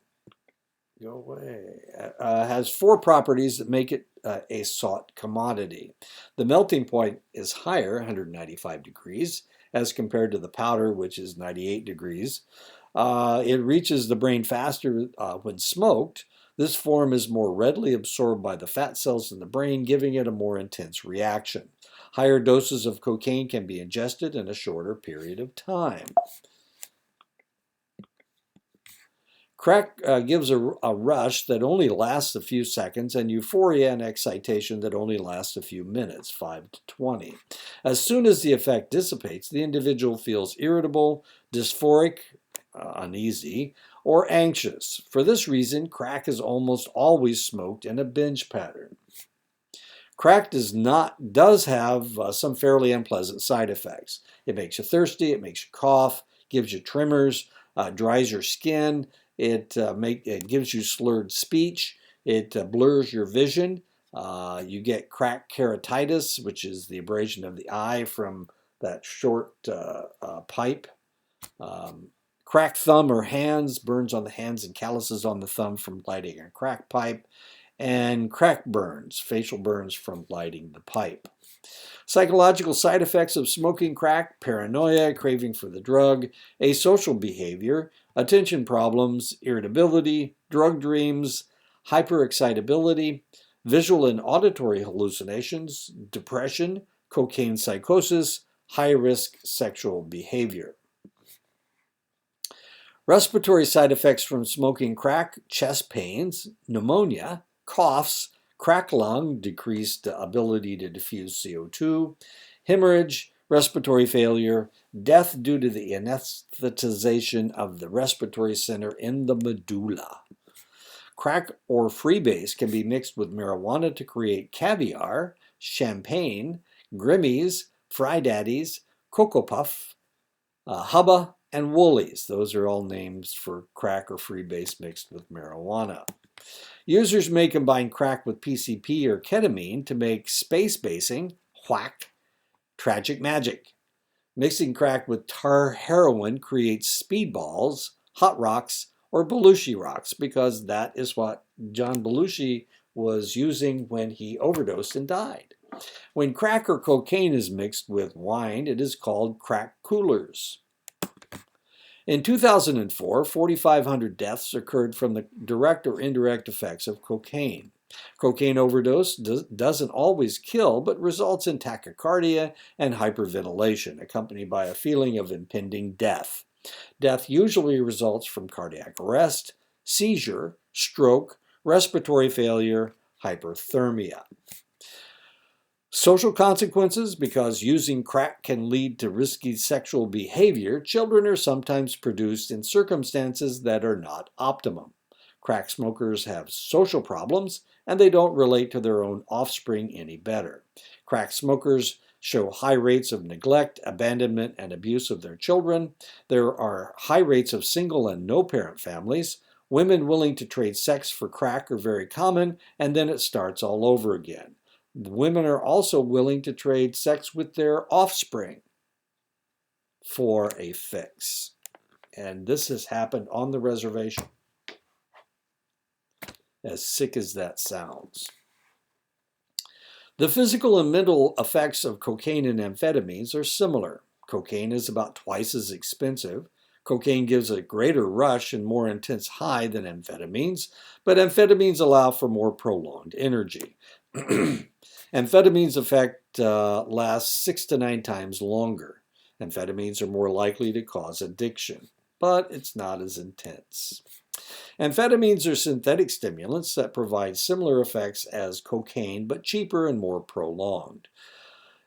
properties that make it a sought commodity. The melting point is higher, 195 degrees, as compared to the powder, which is 98 degrees. It reaches the brain faster when smoked. This form is more readily absorbed by the fat cells in the brain, giving it a more intense reaction. Higher doses of cocaine can be ingested in a shorter period of time. Crack gives a rush that only lasts a few seconds and euphoria and excitation that only lasts a few minutes, 5 to 20. As soon as the effect dissipates, the individual feels irritable, dysphoric, uneasy, or anxious. For this reason, crack is almost always smoked in a binge pattern. Crack does have some fairly unpleasant side effects. It makes you thirsty, it makes you cough, gives you tremors, dries your skin. It gives you slurred speech. It blurs your vision. You get crack keratitis, which is the abrasion of the eye from that short pipe. Cracked thumb or hands, burns on the hands and calluses on the thumb from lighting a crack pipe. And crack burns, facial burns from lighting the pipe. Psychological side effects of smoking crack: paranoia, craving for the drug, asocial behavior, attention problems, irritability, drug dreams, hyperexcitability, visual and auditory hallucinations, depression, cocaine psychosis, high-risk sexual behavior. Respiratory side effects from smoking crack: chest pains, pneumonia, coughs, cracked lung, decreased ability to diffuse CO2, hemorrhage, respiratory failure, death due to the anesthetization of the respiratory center in the medulla. Crack or freebase can be mixed with marijuana to create caviar, champagne, Grimmies, Fry Daddies, Cocoa Puff, Hubba, and Woolies. Those are all names for crack or freebase mixed with marijuana. Users may combine crack with PCP or ketamine to make space basing, whack, tragic magic. Mixing crack with tar heroin creates speedballs, hot rocks, or Belushi rocks, because that is what John Belushi was using when he overdosed and died. When crack or cocaine is mixed with wine, it is called crack coolers. In 2004, 4,500 deaths occurred from the direct or indirect effects of cocaine. Cocaine overdose doesn't always kill, but results in tachycardia and hyperventilation, accompanied by a feeling of impending death. Death usually results from cardiac arrest, seizure, stroke, respiratory failure, hyperthermia. Social consequences: because using crack can lead to risky sexual behavior, children are sometimes produced in circumstances that are not optimum. Crack smokers have social problems, and they don't relate to their own offspring any better. Crack smokers show high rates of neglect, abandonment, and abuse of their children. There are high rates of single and no-parent families. Women willing to trade sex for crack are very common, and then it starts all over again. The women are also willing to trade sex with their offspring for a fix. And this has happened on the reservation, as sick as that sounds. The physical and mental effects of cocaine and amphetamines are similar. Cocaine is about twice as expensive. Cocaine gives a greater rush and more intense high than amphetamines, but amphetamines allow for more prolonged energy. Amphetamines' effect lasts 6 to 9 times longer. Amphetamines are more likely to cause addiction, but it's not as intense. Amphetamines are synthetic stimulants that provide similar effects as cocaine, but cheaper and more prolonged.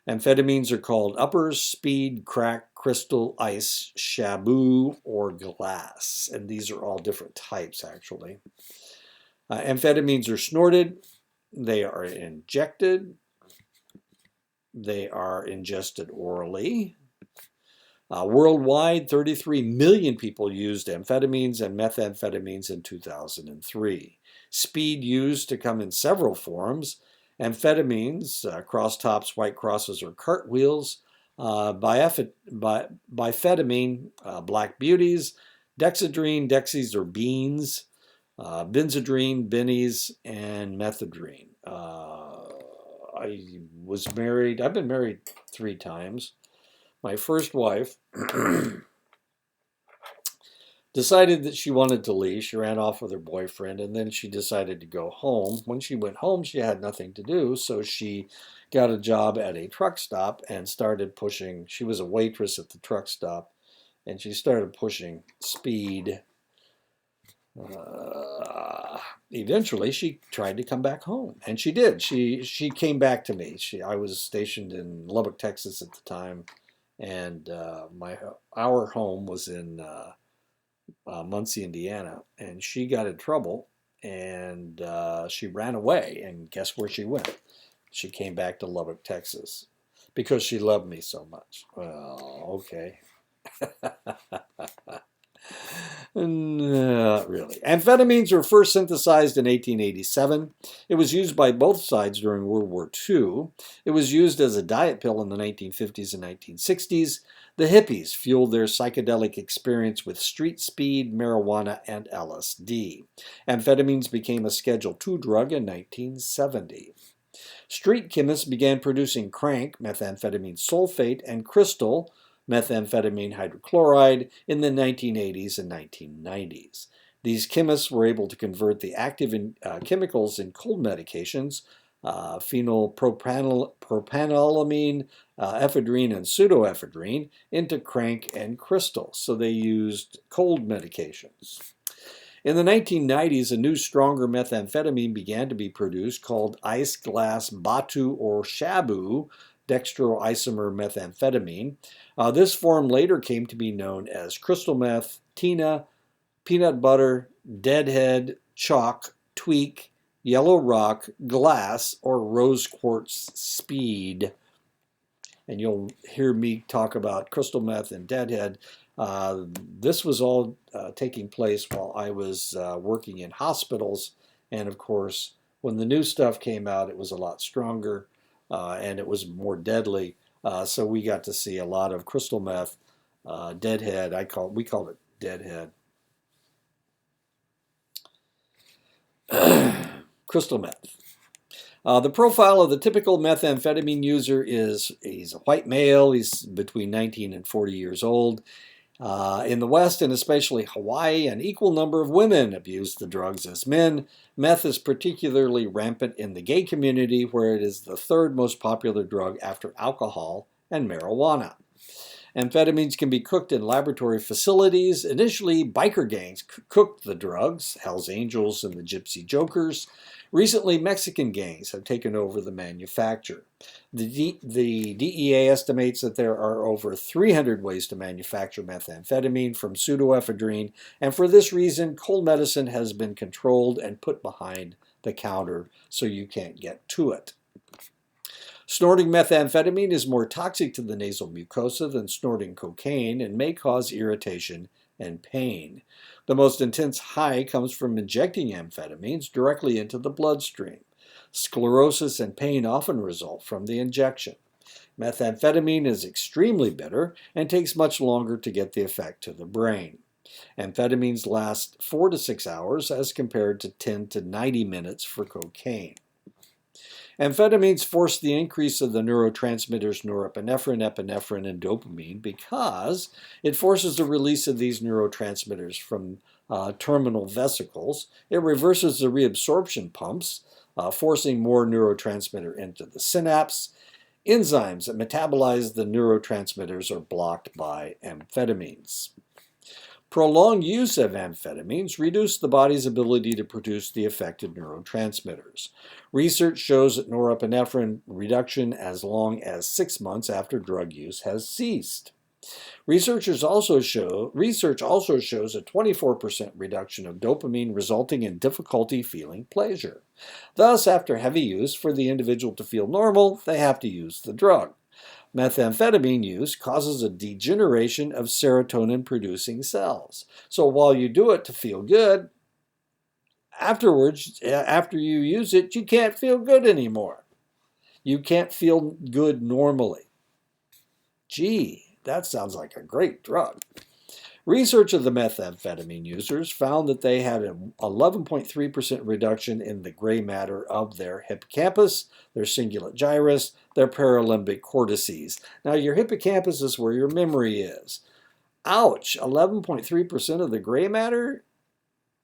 Amphetamines are called uppers, speed, crack, crystal, ice, shabu, or glass. And these are all different types, actually. Amphetamines are snorted. They are injected. They are ingested orally. Worldwide, 33 million people used amphetamines and methamphetamines in 2003. Speed used to come in several forms. Amphetamines, crosstops, white crosses, or cartwheels. Biphetamine, black beauties. Dexedrine, dexies, or beans. Benzedrine, bennies, and methadone. I've been married 3 times. My first wife decided that she wanted to leave. She ran off with her boyfriend, and then she decided to go home. When she went home, she had nothing to do, so she got a job at a truck stop and started pushing. She was a waitress at the truck stop, and she started pushing speed. Eventually, she tried to come back home, and she did. She came back to me. I was stationed in Lubbock, Texas at the time, and our home was in Muncie, Indiana, and she got in trouble, and she ran away, and guess where she went? She came back to Lubbock, Texas, because she loved me so much. Well, okay. Not really. Amphetamines were first synthesized in 1887. It was used by both sides during World War II. It was used as a diet pill in the 1950s and 1960s. The hippies fueled their psychedelic experience with street speed, marijuana, and LSD. Amphetamines became a Schedule II drug in 1970. Street chemists began producing crank, methamphetamine sulfate, and crystal, methamphetamine hydrochloride, in the 1980s and 1990s. These chemists were able to convert the active chemicals in cold medications, phenylpropanolamine, ephedrine, and pseudoephedrine, into crank and crystal. So they used cold medications. In the 1990s, a new, stronger methamphetamine began to be produced called ice glass batu or shabu, dextroisomer methamphetamine. This form later came to be known as crystal meth, tina, peanut butter, deadhead, chalk, tweak, yellow rock, glass, or rose quartz speed. And you'll hear me talk about crystal meth and deadhead. This was all taking place while I was working in hospitals. And of course, when the new stuff came out, it was a lot stronger and it was more deadly. So we got to see a lot of crystal meth, deadhead. We called it deadhead. Crystal meth. The profile of the typical methamphetamine user is he's a white male. He's between 19 and 40 years old. In the West, and especially Hawaii, an equal number of women abuse the drugs as men. Meth is particularly rampant in the gay community, where it is the 3rd most popular drug after alcohol and marijuana. Amphetamines can be cooked in laboratory facilities. Initially, biker gangs cooked the drugs, Hells Angels and the Gypsy Jokers. Recently, Mexican gangs have taken over the manufacture. The DEA estimates that there are over 300 ways to manufacture methamphetamine from pseudoephedrine, and for this reason, cold medicine has been controlled and put behind the counter so you can't get to it. Snorting methamphetamine is more toxic to the nasal mucosa than snorting cocaine and may cause irritation and pain. The most intense high comes from injecting amphetamines directly into the bloodstream. Sclerosis and pain often result from the injection. Methamphetamine is extremely bitter and takes much longer to get the effect to the brain. Amphetamines last 4 to 6 hours as compared to 10 to 90 minutes for cocaine. Amphetamines force the increase of the neurotransmitters norepinephrine, epinephrine, and dopamine because it forces the release of these neurotransmitters from terminal vesicles. It reverses the reabsorption pumps, forcing more neurotransmitter into the synapse. Enzymes that metabolize the neurotransmitters are blocked by amphetamines. Prolonged use of amphetamines reduce the body's ability to produce the affected neurotransmitters. Research shows that norepinephrine reduction as long as 6 months after drug use has ceased. Research also shows a 24% reduction of dopamine resulting in difficulty feeling pleasure. Thus, after heavy use, for the individual to feel normal, they have to use the drug. Methamphetamine use causes a degeneration of serotonin-producing cells. So while you do it to feel good, afterwards, after you use it, you can't feel good anymore. You can't feel good normally. Gee, that sounds like a great drug. Research of the methamphetamine users found that they had an 11.3% reduction in the gray matter of their hippocampus, their cingulate gyrus, their paralimbic cortices. Now, your hippocampus is where your memory is. Ouch, 11.3% of the gray matter?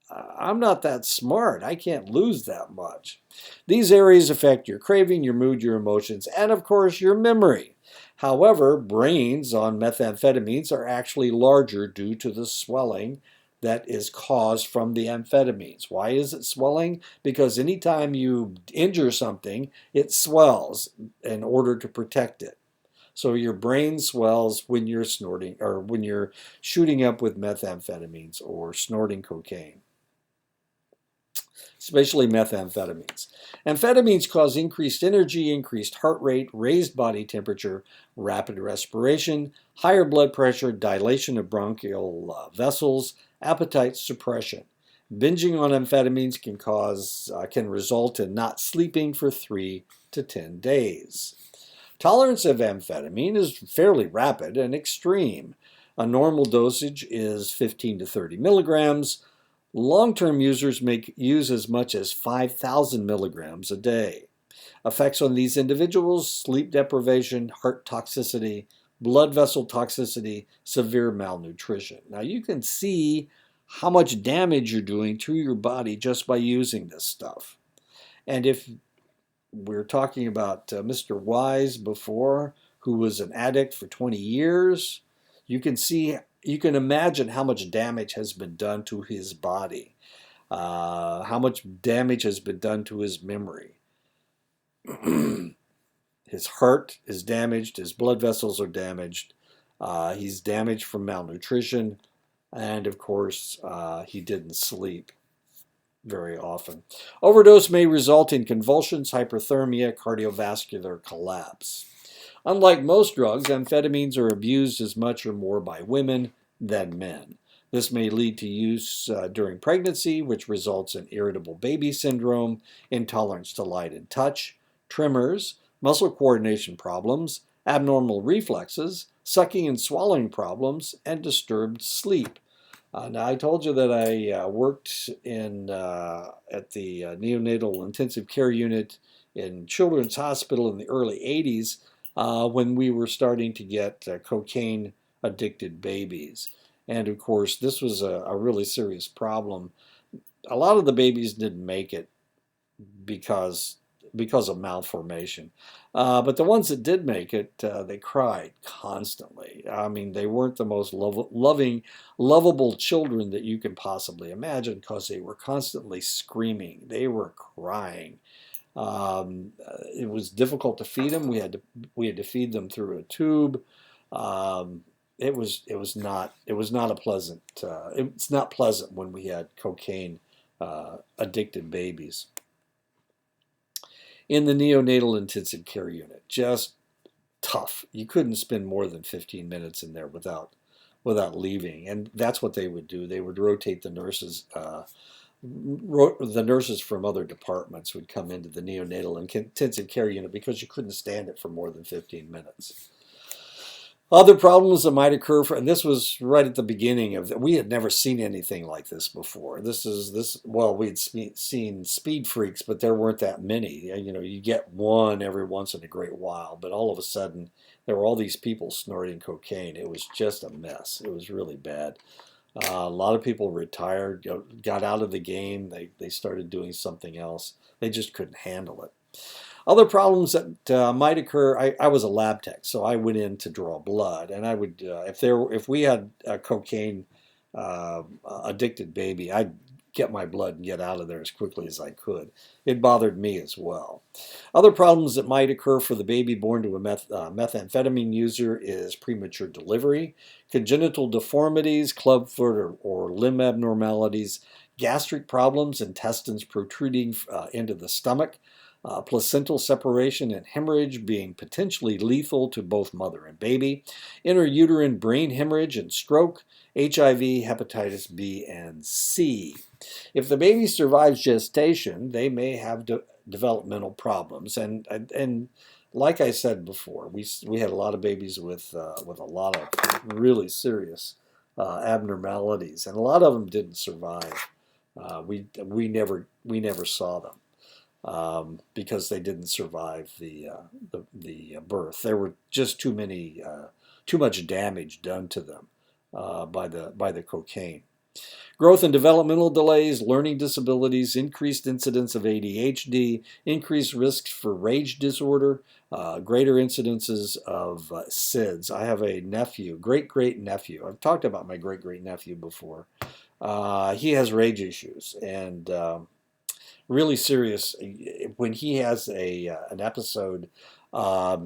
I'm not that smart. I can't lose that much. These areas affect your craving, your mood, your emotions, and of course, your memory. However, brains on methamphetamines are actually larger due to the swelling that is caused from the amphetamines. Why is it swelling? Because anytime you injure something, it swells in order to protect it. So your brain swells when you're snorting or when you're shooting up with methamphetamines or snorting cocaine, especially methamphetamines. Amphetamines cause increased energy, increased heart rate, raised body temperature, rapid respiration, higher blood pressure, dilation of bronchial vessels, appetite suppression. Binging on amphetamines can result in not sleeping for 3 to 10 days. Tolerance of amphetamine is fairly rapid and extreme. A normal dosage is 15 to 30 milligrams. Long-term users may use as much as 5,000 milligrams a day. Effects on these individuals: sleep deprivation, heart toxicity, blood vessel toxicity, severe malnutrition. Now you can see how much damage you're doing to your body just by using this stuff. And if we're talking about Mr. Wise before, who was an addict for 20 years, you can imagine how much damage has been done to his body, how much damage has been done to his memory. His heart is damaged, his blood vessels are damaged, he's damaged from malnutrition, and of course, he didn't sleep very often. Overdose may result in convulsions, hyperthermia, cardiovascular collapse. Unlike most drugs, amphetamines are abused as much or more by women than men. This may lead to use during pregnancy, which results in irritable baby syndrome, intolerance to light and touch, tremors, muscle coordination problems, abnormal reflexes, sucking and swallowing problems, and disturbed sleep. Now, I told you that I worked at the neonatal intensive care unit in Children's Hospital in the early 80s when we were starting to get cocaine-addicted babies. And, of course, this was a really serious problem. A lot of the babies didn't make it because of malformation. But the ones that did make it, they cried constantly. I mean, they weren't the most lovable children that you can possibly imagine because they were constantly screaming. They were crying. It was difficult to feed them. We had to feed them through a tube. It was not a pleasant. It's not pleasant when we had cocaine addicted babies in the neonatal intensive care unit. Just tough. You couldn't spend more than 15 minutes in there without leaving. And that's what they would do. They would rotate the nurses. The nurses from other departments would come into the neonatal intensive care unit because you couldn't stand it for more than 15 minutes. Other problems that might occur, and this was right at the beginning of that. We had never seen anything like this before. Well, we'd seen speed freaks, but there weren't that many. You get one every once in a great while, but all of a sudden there were all these people snorting cocaine. It was just a mess. It was really bad. A lot of people retired, got out of the game. They started doing something else. They just couldn't handle it. Other problems that might occur. I was a lab tech, so I went in to draw blood, and I would, if we had a cocaine addicted baby, I'd get my blood and get out of there as quickly as I could. It bothered me as well. Other problems that might occur for the baby born to a methamphetamine user is premature delivery, congenital deformities, clubfoot or limb abnormalities, gastric problems, intestines protruding into the stomach, placental separation and hemorrhage being potentially lethal to both mother and baby, intrauterine brain hemorrhage and stroke, HIV, hepatitis B and C. If the baby survives gestation, they may have developmental problems, and like I said before, we had a lot of babies with a lot of really serious abnormalities, and a lot of them didn't survive. We never saw them because they didn't survive the birth. There were just too much damage done to them by the cocaine. Growth and developmental delays, learning disabilities, increased incidence of ADHD, increased risks for rage disorder, greater incidences of SIDS. I have a nephew, great-great-nephew. I've talked about my great-great-nephew before. He has rage issues, and really serious. When he has an episode,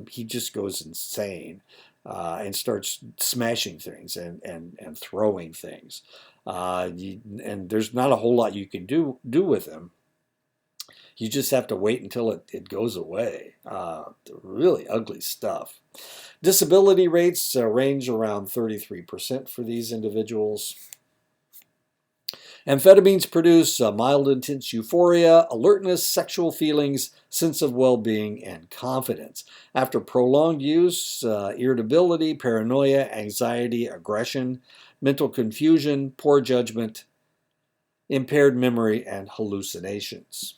he just goes insane and starts smashing things and throwing things. And there's not a whole lot you can do with him. You just have to wait until it goes away. Really ugly stuff. Disability rates range around 33% for these individuals. Amphetamines produce mild intense euphoria, alertness, sexual feelings, sense of well-being, and confidence. After prolonged use, irritability, paranoia, anxiety, aggression, mental confusion, poor judgment, impaired memory, and hallucinations.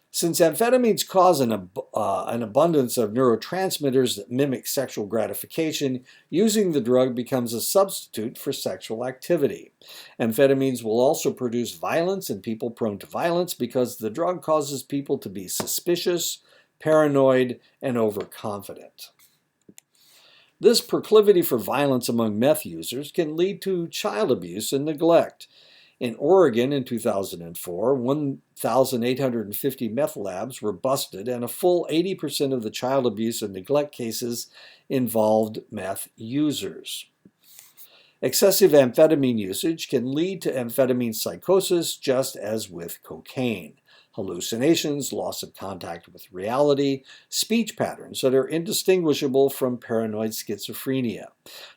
Since amphetamines cause an abundance of neurotransmitters that mimic sexual gratification, using the drug becomes a substitute for sexual activity. Amphetamines will also produce violence in people prone to violence because the drug causes people to be suspicious, paranoid, and overconfident. This proclivity for violence among meth users can lead to child abuse and neglect. In Oregon in 2004, 1,850 meth labs were busted, and a full 80% of the child abuse and neglect cases involved meth users. Excessive amphetamine usage can lead to amphetamine psychosis, just as with cocaine. Hallucinations, loss of contact with reality, speech patterns that are indistinguishable from paranoid schizophrenia.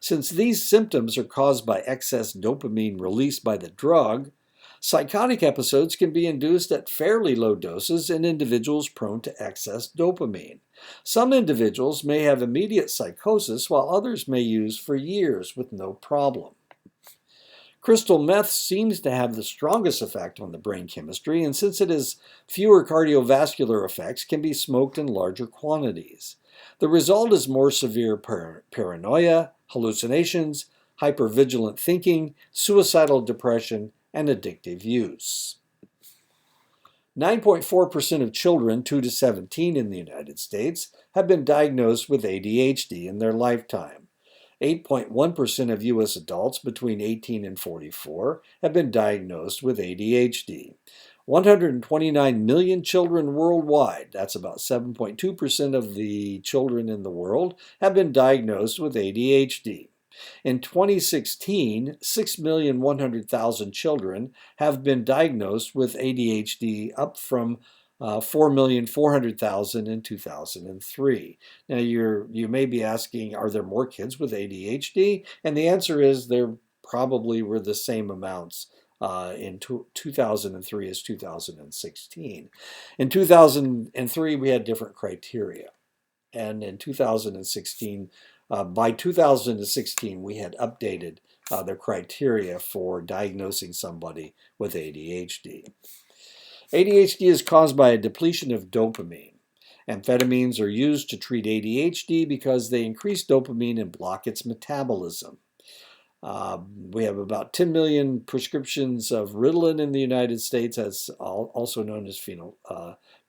Since these symptoms are caused by excess dopamine released by the drug, psychotic episodes can be induced at fairly low doses in individuals prone to excess dopamine. Some individuals may have immediate psychosis, while others may use for years with no problem. Crystal meth seems to have the strongest effect on the brain chemistry, and since it has fewer cardiovascular effects, can be smoked in larger quantities. The result is more severe paranoia, hallucinations, hypervigilant thinking, suicidal depression, and addictive use. 9.4% of children 2 to 17 in the United States have been diagnosed with ADHD in their lifetime. 8.1% of U.S. adults between 18 and 44 have been diagnosed with ADHD. 129 million children worldwide, that's about 7.2% of the children in the world, have been diagnosed with ADHD. In 2016, 6,100,000 children have been diagnosed with ADHD, up from 4,400,000 in 2003. Now you may be asking, are there more kids with ADHD? And the answer is there probably were the same amounts in 2003 as 2016. In 2003, we had different criteria. And in 2016, By 2016, we had updated the criteria for diagnosing somebody with ADHD. ADHD is caused by a depletion of dopamine. Amphetamines are used to treat ADHD because they increase dopamine and block its metabolism. We have about 10 million prescriptions of Ritalin in the United States, as also known as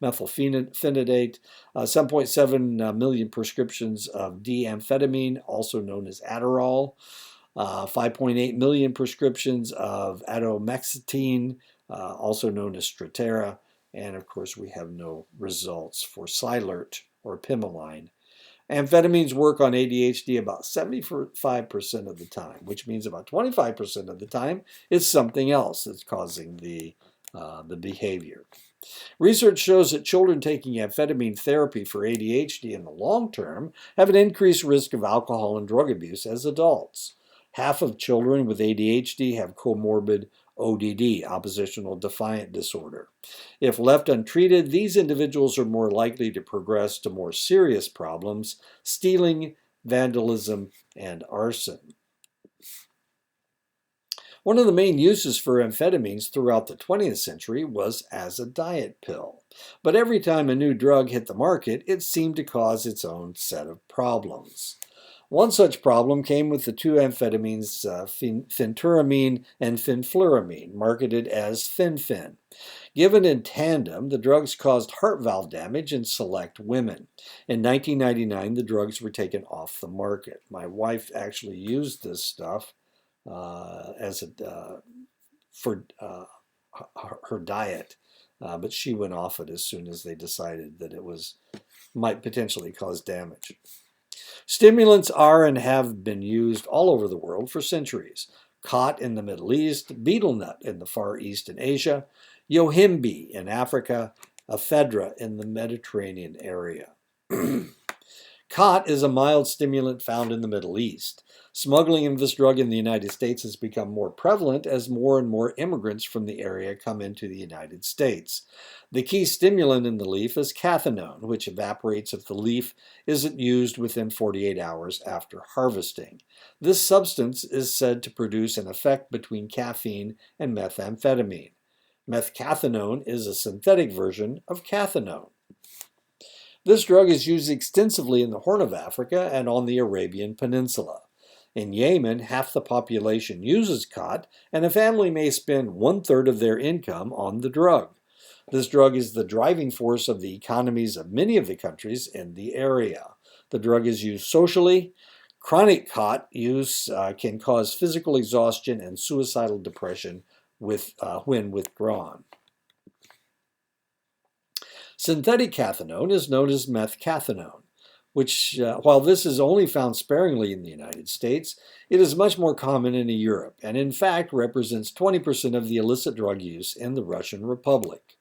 methylphenidate, 7.7 million prescriptions of D-amphetamine, also known as Adderall, 5.8 million prescriptions of atomoxetine, also known as Strattera, and of course we have no results for Cylert or Pimeline. Amphetamines work on ADHD about 75% of the time, which means about 25% of the time it's something else that's causing the behavior. Research shows that children taking amphetamine therapy for ADHD in the long term have an increased risk of alcohol and drug abuse as adults. Half of children with ADHD have comorbid ODD, oppositional defiant disorder. If left untreated, these individuals are more likely to progress to more serious problems, stealing, vandalism, and arson. One of the main uses for amphetamines throughout the 20th century was as a diet pill. But every time a new drug hit the market, it seemed to cause its own set of problems. One such problem came with the two amphetamines, phentermine and fenfluramine, marketed as Fen-Phen. Given in tandem, the drugs caused heart valve damage in select women. In 1999, the drugs were taken off the market. My wife actually used this stuff for her diet, but she went off it as soon as they decided that it might potentially cause damage. Stimulants are and have been used all over the world for centuries. Khat in the Middle East, betel nut in the Far East and Asia, yohimbe in Africa, ephedra in the Mediterranean area. Khat is a mild stimulant found in the Middle East. Smuggling of this drug in the United States has become more prevalent as more and more immigrants from the area come into the United States. The key stimulant in the leaf is cathinone, which evaporates if the leaf isn't used within 48 hours after harvesting. This substance is said to produce an effect between caffeine and methamphetamine. Methcathinone is a synthetic version of cathinone. This drug is used extensively in the Horn of Africa and on the Arabian Peninsula. In Yemen, half the population uses khat, and a family may spend 1/3 of their income on the drug. This drug is the driving force of the economies of many of the countries in the area. The drug is used socially. Chronic khat use can cause physical exhaustion and suicidal depression when withdrawn. Synthetic cathinone is known as methcathinone, which, while this is only found sparingly in the United States, it is much more common in Europe, and in fact represents 20% of the illicit drug use in the Russian Republic.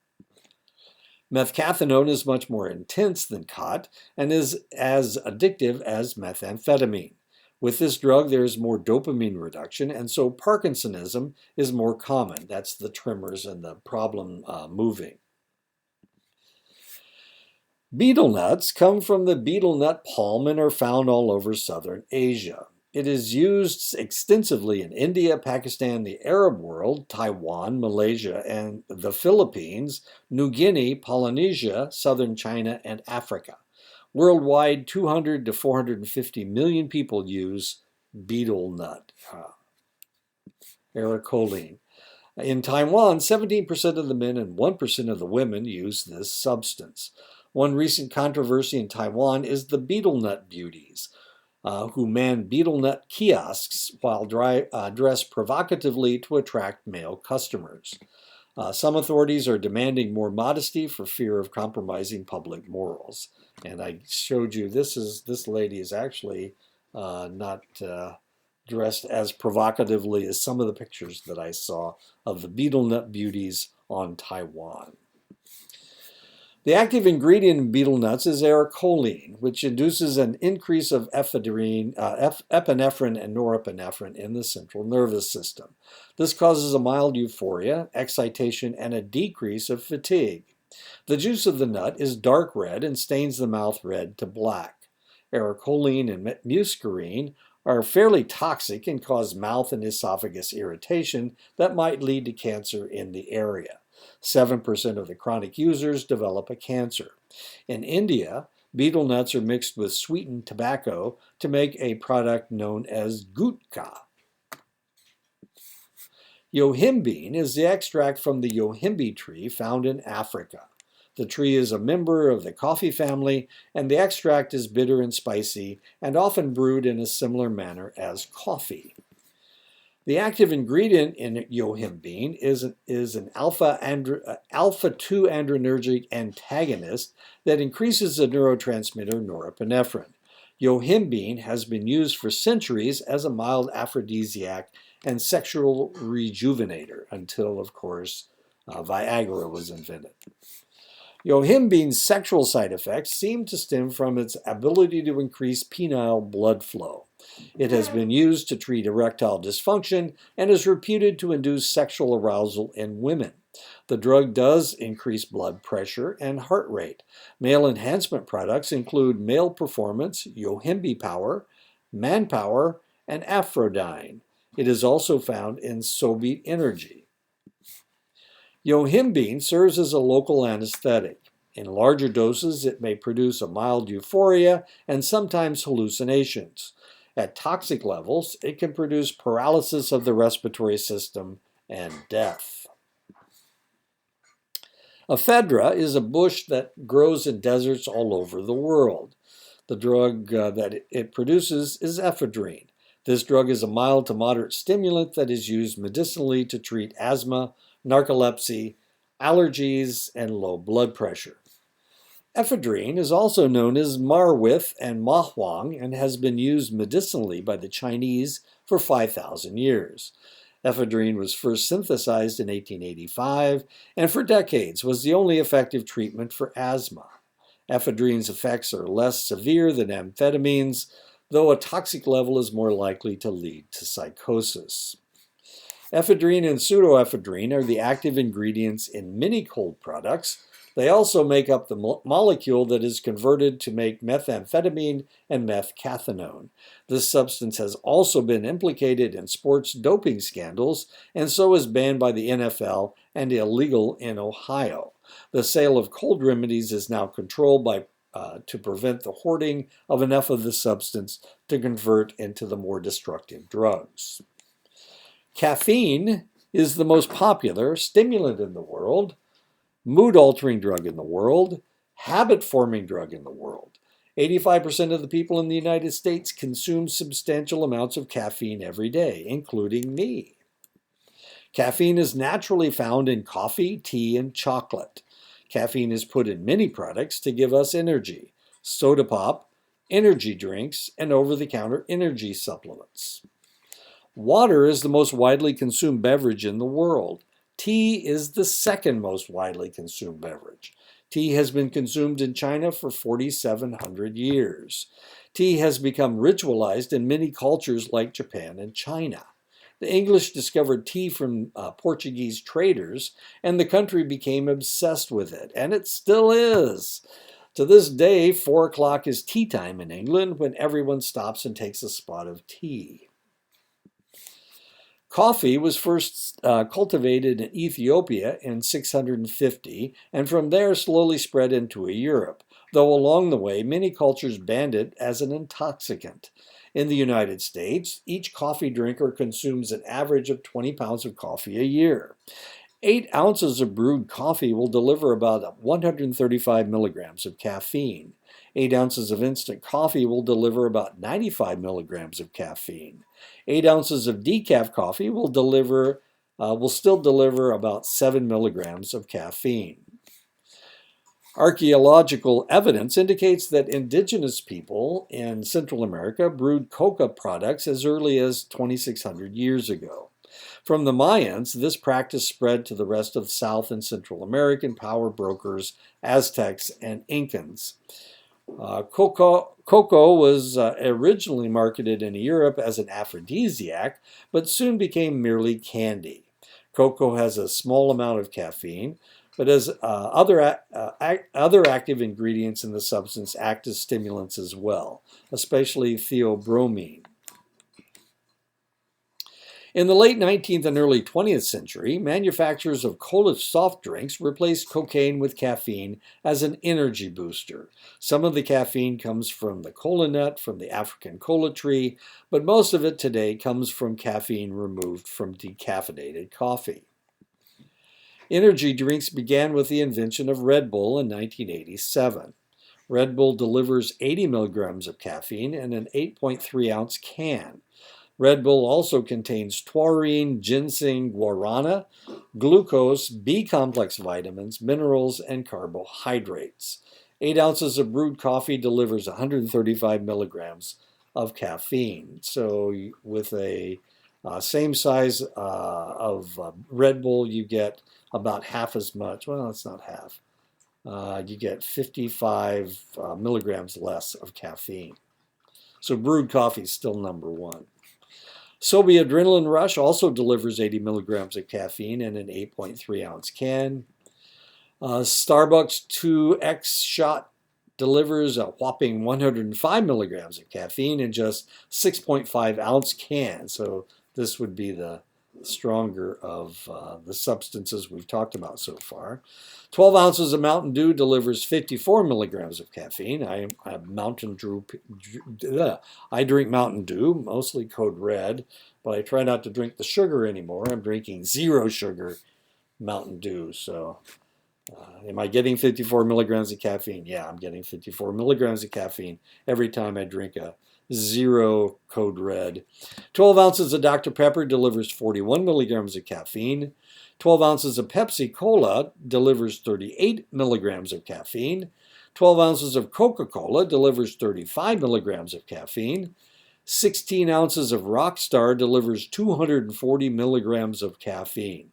Methcathinone is much more intense than khat and is as addictive as methamphetamine. With this drug, there is more dopamine reduction, and so Parkinsonism is more common. That's the tremors and the problem moving. Betel nuts come from the betel nut palm and are found all over southern Asia. It is used extensively in India, Pakistan, the Arab world, Taiwan, Malaysia, and the Philippines, New Guinea, Polynesia, southern China, and Africa. Worldwide, 200 to 450 million people use betel nut, ericoline. In Taiwan, 17% of the men and 1% of the women use this substance. One recent controversy in Taiwan is the betel nut beauties, who man betel nut kiosks while dressed provocatively to attract male customers. Some authorities are demanding more modesty for fear of compromising public morals. And I showed you this lady is actually not dressed as provocatively as some of the pictures that I saw of the betel nut beauties on Taiwan. The active ingredient in betel nuts is ericoline, which induces an increase of epinephrine and norepinephrine in the central nervous system. This causes a mild euphoria, excitation, and a decrease of fatigue. The juice of the nut is dark red and stains the mouth red to black. Ericoline and muscarine, are fairly toxic and cause mouth and esophagus irritation that might lead to cancer in the area. 7% of the chronic users develop a cancer. In India, betel nuts are mixed with sweetened tobacco to make a product known as gutka. Yohimbine is the extract from the yohimbe tree found in Africa. The tree is a member of the coffee family, and the extract is bitter and spicy and often brewed in a similar manner as coffee. The active ingredient in yohimbine is an alpha-2-adrenergic antagonist that increases the neurotransmitter norepinephrine. Yohimbine has been used for centuries as a mild aphrodisiac and sexual rejuvenator until, of course, Viagra was invented. Yohimbine's sexual side effects seem to stem from its ability to increase penile blood flow. It has been used to treat erectile dysfunction and is reputed to induce sexual arousal in women. The drug does increase blood pressure and heart rate. Male enhancement products include Male Performance, Yohimbe Power, Manpower, and Aphrodine. It is also found in Sobit Energy. Yohimbine serves as a local anesthetic. In larger doses, it may produce a mild euphoria and sometimes hallucinations. At toxic levels, it can produce paralysis of the respiratory system and death. Ephedra is a bush that grows in deserts all over the world. The drug that it produces is ephedrine. This drug is a mild to moderate stimulant that is used medicinally to treat asthma, narcolepsy, allergies, and low blood pressure. Ephedrine is also known as Marwith and Mahuang and has been used medicinally by the Chinese for 5,000 years. Ephedrine was first synthesized in 1885 and for decades was the only effective treatment for asthma. Ephedrine's effects are less severe than amphetamines, though a toxic level is more likely to lead to psychosis. Ephedrine and pseudoephedrine are the active ingredients in many cold products. They also make up the molecule that is converted to make methamphetamine and methcathinone. This substance has also been implicated in sports doping scandals and so is banned by the NFL and illegal in Ohio. The sale of cold remedies is now controlled to prevent the hoarding of enough of the substance to convert into the more destructive drugs. Caffeine is the most popular stimulant in the world, mood-altering drug in the world, habit-forming drug in the world. 85% of the people in the United States consume substantial amounts of caffeine every day, including me. Caffeine is naturally found in coffee, tea, and chocolate. Caffeine is put in many products to give us energy: soda pop, energy drinks, and over-the-counter energy supplements. Water is the most widely consumed beverage in the world. Tea is the second most widely consumed beverage. Tea has been consumed in China for 4,700 years. Tea has become ritualized in many cultures like Japan and China. The English discovered tea from Portuguese traders, and the country became obsessed with it, and it still is. To this day, 4 o'clock is tea time in England when everyone stops and takes a spot of tea. Coffee was first cultivated in Ethiopia in 650, and from there slowly spread into Europe, though along the way many cultures banned it as an intoxicant. In the United States, each coffee drinker consumes an average of 20 pounds of coffee a year. 8 ounces of brewed coffee will deliver about 135 milligrams of caffeine. 8 ounces of instant coffee will deliver about 95 milligrams of caffeine. 8 ounces of decaf coffee will still deliver about 7 milligrams of caffeine. Archaeological evidence indicates that indigenous people in Central America brewed coca products as early as 2,600 years ago. From the Mayans, this practice spread to the rest of South and Central American power brokers, Aztecs, and Incans. Cocoa was originally marketed in Europe as an aphrodisiac, but soon became merely candy. Cocoa has a small amount of caffeine. but as other active ingredients in the substance act as stimulants as well, especially theobromine. In the late 19th and early 20th century, manufacturers of cola soft drinks replaced cocaine with caffeine as an energy booster. Some of the caffeine comes from the cola nut, from the African cola tree, but most of it today comes from caffeine removed from decaffeinated coffee. Energy drinks began with the invention of Red Bull in 1987. Red Bull delivers 80 milligrams of caffeine in an 8.3 ounce can. Red Bull also contains taurine, ginseng, guarana, glucose, B-complex vitamins, minerals, and carbohydrates. 8 ounces of brewed coffee delivers 135 milligrams of caffeine. So with a same size of Red Bull, you get about half as much. Well, it's not half. You get 55 milligrams less of caffeine. So brewed coffee is still number one. Sobe Adrenaline Rush also delivers 80 milligrams of caffeine in an 8.3 ounce can. Starbucks 2X Shot delivers a whopping 105 milligrams of caffeine in just 6.5 ounce can. So this would be the stronger of the substances we've talked about so far. 12 ounces of Mountain Dew delivers 54 milligrams of caffeine. I drink Mountain Dew, mostly Code Red, but I try not to drink the sugar anymore. I'm drinking zero sugar Mountain Dew. So am I getting 54 milligrams of caffeine? Yeah, I'm getting 54 milligrams of caffeine every time I drink a zero Code Red. 12 ounces of Dr. Pepper delivers 41 milligrams of caffeine. 12 ounces of Pepsi Cola delivers 38 milligrams of caffeine. 12 ounces of Coca-Cola delivers 35 milligrams of caffeine. 16 ounces of Rockstar delivers 240 milligrams of caffeine.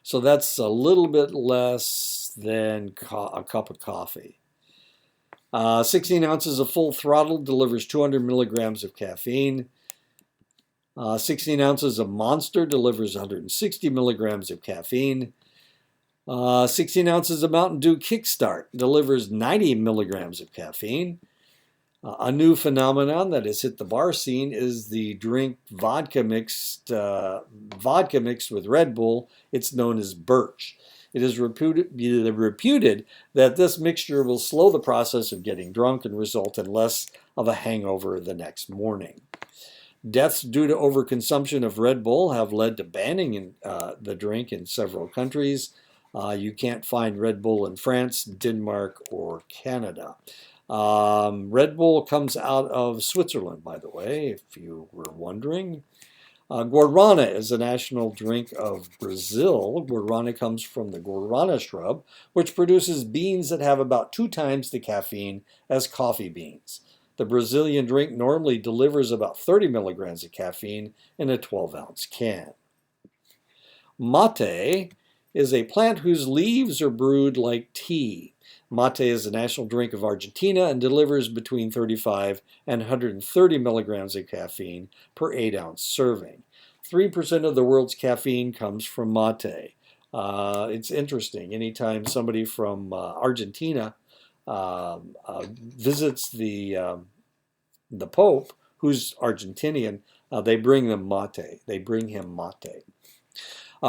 So that's a little bit less than a cup of coffee. 16 ounces of Full Throttle delivers 200 milligrams of caffeine. 16 ounces of Monster delivers 160 milligrams of caffeine. 16 ounces of Mountain Dew Kickstart delivers 90 milligrams of caffeine. A new phenomenon that has hit the bar scene is the drink vodka mixed with Red Bull. It's known as Birch. It is reputed that this mixture will slow the process of getting drunk and result in less of a hangover the next morning. Deaths due to overconsumption of Red Bull have led to banning the drink in several countries. You can't find Red Bull in France, Denmark, or Canada. Red Bull comes out of Switzerland, by the way, if you were wondering. Guarana is a national drink of Brazil. Guarana comes from the guarana shrub, which produces beans that have about 2 times the caffeine as coffee beans. The Brazilian drink normally delivers about 30 milligrams of caffeine in a 12-ounce can. Mate is a plant whose leaves are brewed like tea. Mate is the national drink of Argentina and delivers between 35 and 130 milligrams of caffeine per 8-ounce serving. 3% of the world's caffeine comes from mate. It's interesting. Anytime somebody from Argentina visits the Pope, who's Argentinian, they bring them mate. They bring him mate.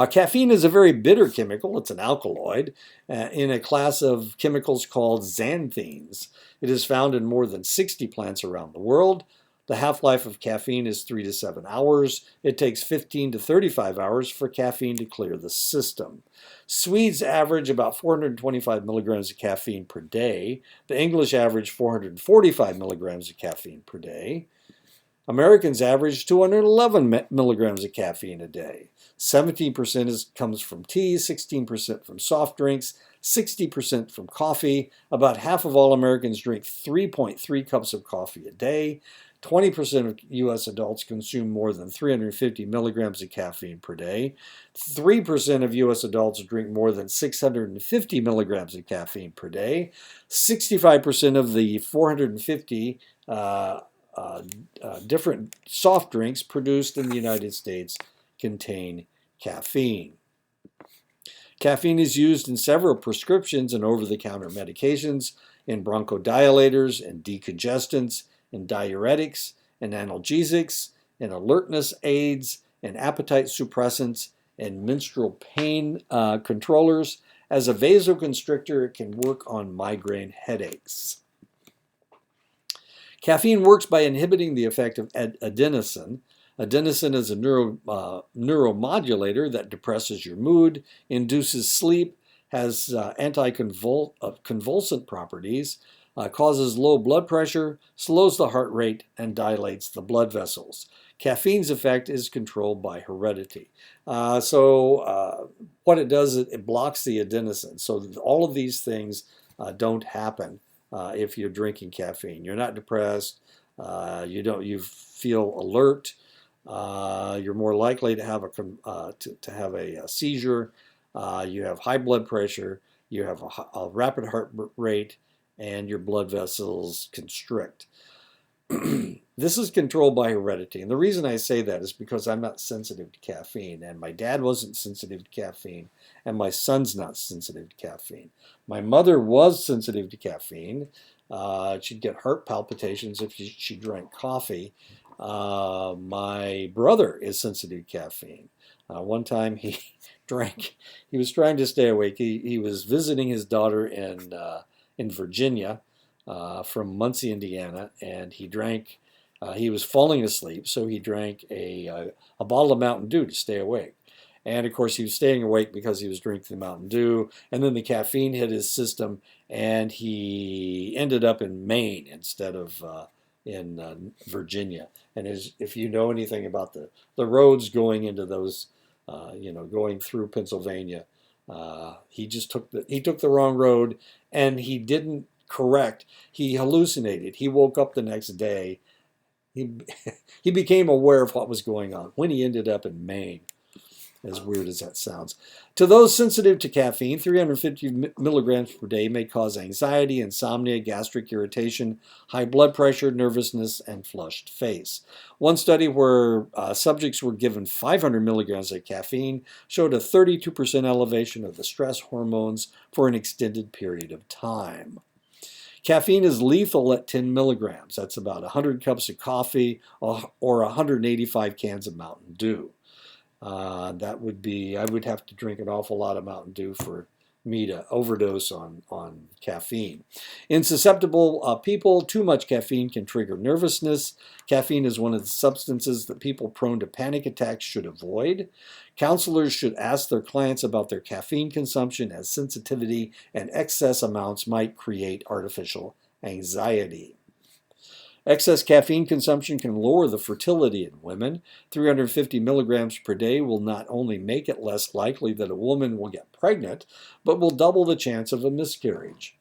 Caffeine is a very bitter chemical. It's an alkaloid in a class of chemicals called xanthines. It is found in more than 60 plants around the world. The half-life of caffeine is 3 to 7 hours. It takes 15 to 35 hours for caffeine to clear the system. Swedes average about 425 milligrams of caffeine per day. The English average 445 milligrams of caffeine per day. Americans average 211 milligrams of caffeine a day. 17% comes from tea, 16% from soft drinks, 60% from coffee. About half of all Americans drink 3.3 cups of coffee a day. 20% of U.S. adults consume more than 350 milligrams of caffeine per day. 3% of U.S. adults drink more than 650 milligrams of caffeine per day. 65% of the 450 different soft drinks produced in the United States contain caffeine. Caffeine is used in several prescriptions and over-the-counter medications, in bronchodilators, in decongestants, in diuretics, in analgesics, in alertness aids, in appetite suppressants, and menstrual pain controllers. As a vasoconstrictor, it can work on migraine headaches. Caffeine works by inhibiting the effect of adenosine. Adenosine is a neuromodulator that depresses your mood, induces sleep, has anticonvulsant properties, causes low blood pressure, slows the heart rate, and dilates the blood vessels. Caffeine's effect is controlled by heredity. What it does, it blocks the adenosine. So all of these things don't happen if you're drinking caffeine. You're not depressed. You feel alert. You're more likely to have a seizure. You have high blood pressure. You have a rapid heart rate, and your blood vessels constrict. This is controlled by heredity. And the reason I say that is because I'm not sensitive to caffeine, and my dad wasn't sensitive to caffeine, and my son's not sensitive to caffeine. My mother was sensitive to caffeine. She'd get heart palpitations if she drank coffee. My brother is sensitive to caffeine. One time he was trying to stay awake. He was visiting his daughter in Virginia, from Muncie, Indiana, and he was falling asleep, so he drank a bottle of Mountain Dew to stay awake. And of course, he was staying awake because he was drinking the Mountain Dew, and then the caffeine hit his system, and he ended up in Maine instead of in Virginia. And if you know anything about the roads going into those, going through Pennsylvania, he took the wrong road, and he didn't correct. He hallucinated. He woke up the next day. He became aware of what was going on when he ended up in Maine, as weird as that sounds. To those sensitive to caffeine, 350 milligrams per day may cause anxiety, insomnia, gastric irritation, high blood pressure, nervousness, and flushed face. One study where subjects were given 500 milligrams of caffeine showed a 32% elevation of the stress hormones for an extended period of time. Caffeine is lethal at 10 milligrams. That's about 100 cups of coffee or 185 cans of Mountain Dew. I would have to drink an awful lot of Mountain Dew for me to overdose on caffeine. In susceptible people, too much caffeine can trigger nervousness. Caffeine is one of the substances that people prone to panic attacks should avoid. Counselors should ask their clients about their caffeine consumption, as sensitivity and excess amounts might create artificial anxiety. Excess caffeine consumption can lower the fertility in women. 350 milligrams per day will not only make it less likely that a woman will get pregnant, but will double the chance of a miscarriage.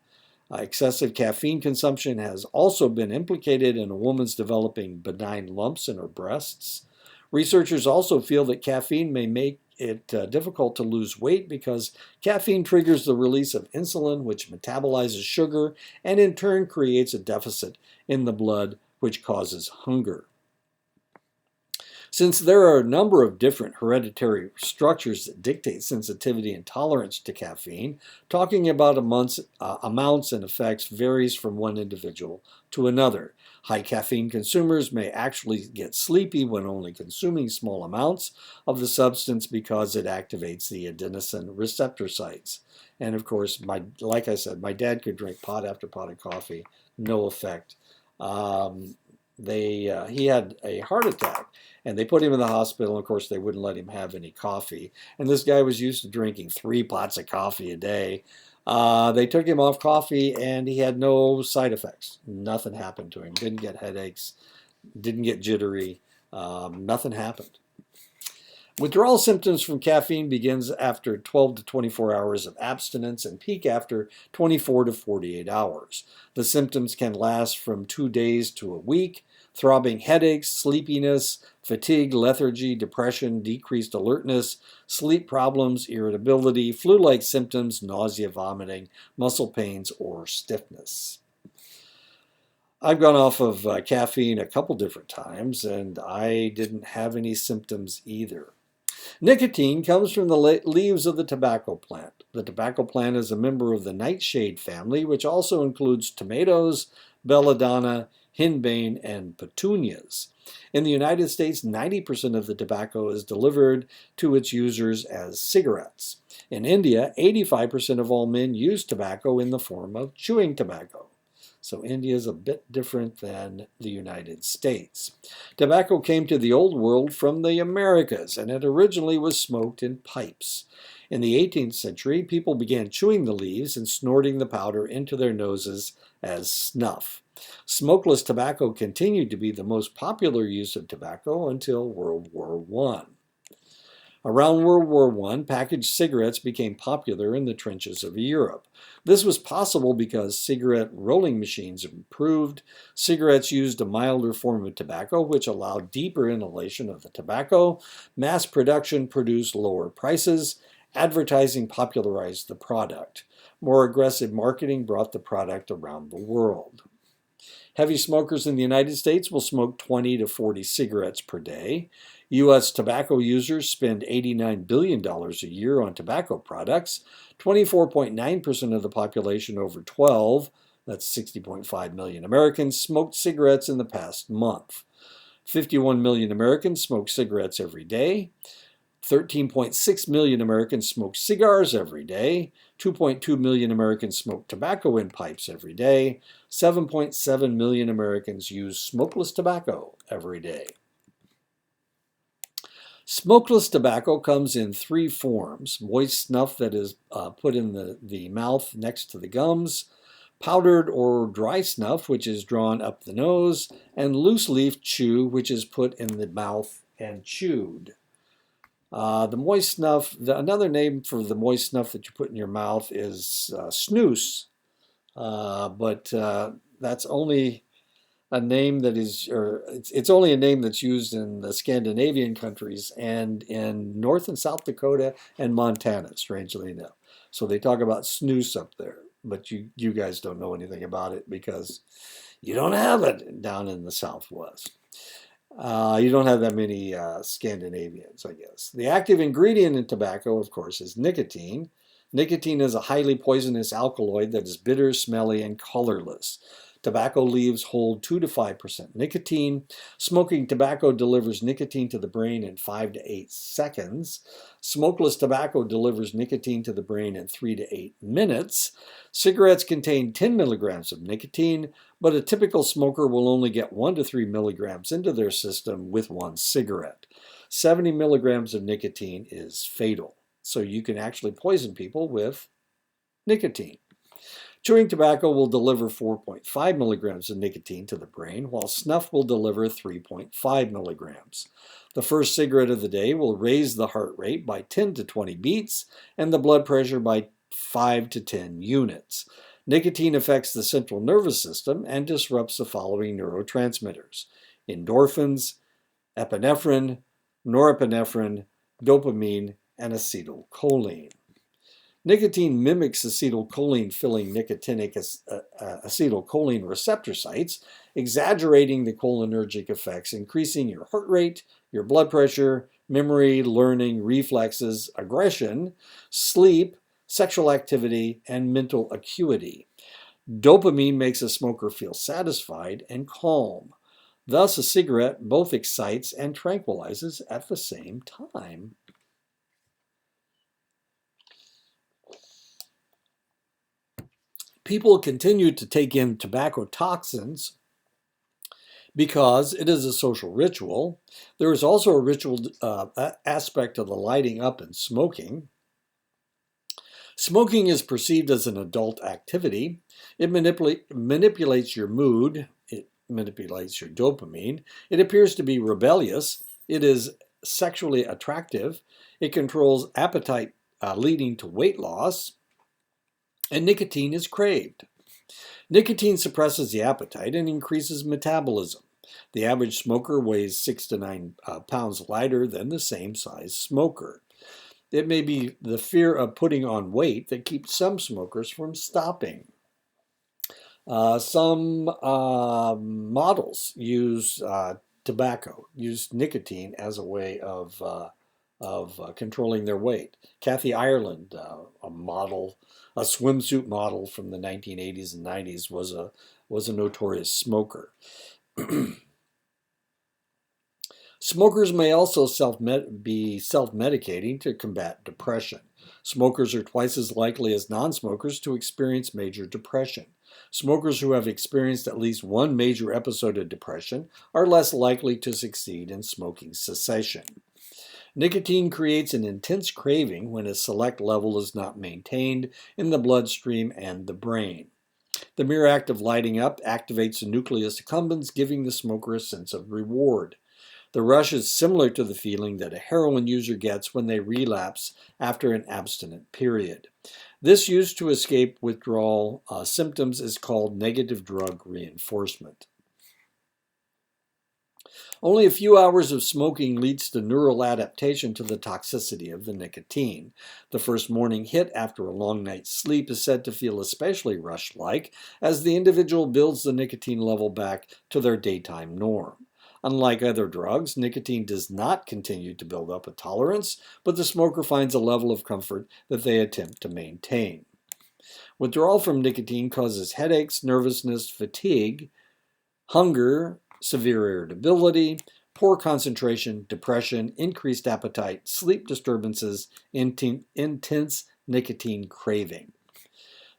Excessive caffeine consumption has also been implicated in a woman's developing benign lumps in her breasts. Researchers also feel that caffeine may make it difficult to lose weight because caffeine triggers the release of insulin, which metabolizes sugar and in turn creates a deficit in the blood, which causes hunger. Since there are a number of different hereditary structures that dictate sensitivity and tolerance to caffeine, talking about amounts and effects varies from one individual to another. High caffeine consumers may actually get sleepy when only consuming small amounts of the substance because it activates the adenosine receptor sites. And of course, like I said, my dad could drink pot after pot of coffee, no effect. He had a heart attack, and they put him in the hospital. Of course, they wouldn't let him have any coffee. And this guy was used to drinking 3 pots of coffee a day. They took him off coffee, and he had no side effects. Nothing happened to him. Didn't get headaches, didn't get jittery. Nothing happened. Withdrawal symptoms from caffeine begins after 12 to 24 hours of abstinence and peak after 24 to 48 hours. The symptoms can last from 2 days to a week. Throbbing headaches, sleepiness, fatigue, lethargy, depression, decreased alertness, sleep problems, irritability, flu-like symptoms, nausea, vomiting, muscle pains, or stiffness. I've gone off of caffeine a couple different times, and I didn't have any symptoms either. Nicotine comes from the leaves of the tobacco plant. The tobacco plant is a member of the nightshade family, which also includes tomatoes, belladonna, henbane, and petunias. In the United States, 90% of the tobacco is delivered to its users as cigarettes. In India, 85% of all men use tobacco in the form of chewing tobacco. So India is a bit different than the United States. Tobacco came to the Old World from the Americas, and it originally was smoked in pipes. In the 18th century, people began chewing the leaves and snorting the powder into their noses as snuff. Smokeless tobacco continued to be the most popular use of tobacco until World War I. Around World War I, packaged cigarettes became popular in the trenches of Europe. This was possible because cigarette rolling machines improved. Cigarettes used a milder form of tobacco, which allowed deeper inhalation of the tobacco. Mass production produced lower prices. Advertising popularized the product. More aggressive marketing brought the product around the world. Heavy smokers in the United States will smoke 20 to 40 cigarettes per day. U.S. tobacco users spend $89 billion a year on tobacco products. 24.9% of the population over 12, that's 60.5 million Americans, smoked cigarettes in the past month. 51 million Americans smoke cigarettes every day. 13.6 million Americans smoke cigars every day. 2.2 million Americans smoke tobacco in pipes every day. 7.7 million Americans use smokeless tobacco every day. Smokeless tobacco comes in three forms: moist snuff that is put in the mouth next to the gums, powdered or dry snuff, which is drawn up the nose, and loose leaf chew, which is put in the mouth and chewed. The moist snuff, another name for the moist snuff that you put in your mouth is snus, but that's only a name that is, or it's only a name that's used in the Scandinavian countries and in North and South Dakota and Montana, strangely enough. So they talk about snus up there, but you guys don't know anything about it because you don't have it down in the Southwest. You don't have that many Scandinavians, I guess. The active ingredient in tobacco, of course, is nicotine. Nicotine is a highly poisonous alkaloid that is bitter, smelly, and colorless. Tobacco leaves hold 2 to 5% nicotine. Smoking tobacco delivers nicotine to the brain in 5 to 8 seconds. Smokeless tobacco delivers nicotine to the brain in 3 to 8 minutes. Cigarettes contain 10 milligrams of nicotine, but a typical smoker will only get 1 to 3 milligrams into their system with one cigarette. 70 milligrams of nicotine is fatal, so you can actually poison people with nicotine. Chewing tobacco will deliver 4.5 milligrams of nicotine to the brain, while snuff will deliver 3.5 milligrams. The first cigarette of the day will raise the heart rate by 10 to 20 beats and the blood pressure by 5 to 10 units. Nicotine affects the central nervous system and disrupts the following neurotransmitters: endorphins, epinephrine, norepinephrine, dopamine, and acetylcholine. Nicotine mimics acetylcholine-filling nicotinic acetylcholine receptor sites, exaggerating the cholinergic effects, increasing your heart rate, your blood pressure, memory, learning, reflexes, aggression, sleep, sexual activity, and mental acuity. Dopamine makes a smoker feel satisfied and calm. Thus, a cigarette both excites and tranquilizes at the same time. People continue to take in tobacco toxins because it is a social ritual. There is also a ritual aspect of the lighting up and smoking. Smoking is perceived as an adult activity. It manipulates your mood. It manipulates your dopamine. It appears to be rebellious. It is sexually attractive. It controls appetite, leading to weight loss. And nicotine is craved. Nicotine suppresses the appetite and increases metabolism. The average smoker weighs 6 to 9 pounds lighter than the same size smoker. It may be the fear of putting on weight that keeps some smokers from stopping. Some models use nicotine as a way of controlling their weight. Kathy Ireland, a swimsuit model from the 1980s and 90s, was a notorious smoker. Smokers may also be self-medicating to combat depression. Smokers are twice as likely as non-smokers to experience major depression. Smokers who have experienced at least one major episode of depression are less likely to succeed in smoking cessation. Nicotine creates an intense craving when a select level is not maintained in the bloodstream and the brain. The mere act of lighting up activates the nucleus accumbens, giving the smoker a sense of reward. The rush is similar to the feeling that a heroin user gets when they relapse after an abstinent period. This use to escape withdrawal symptoms is called negative drug reinforcement. Only a few hours of smoking leads to neural adaptation to the toxicity of the nicotine. The first morning hit after a long night's sleep is said to feel especially rush-like as the individual builds the nicotine level back to their daytime norm. Unlike other drugs, nicotine does not continue to build up a tolerance, but the smoker finds a level of comfort that they attempt to maintain. Withdrawal from nicotine causes headaches, nervousness, fatigue, hunger, severe irritability, poor concentration, depression, increased appetite, sleep disturbances, intense nicotine craving.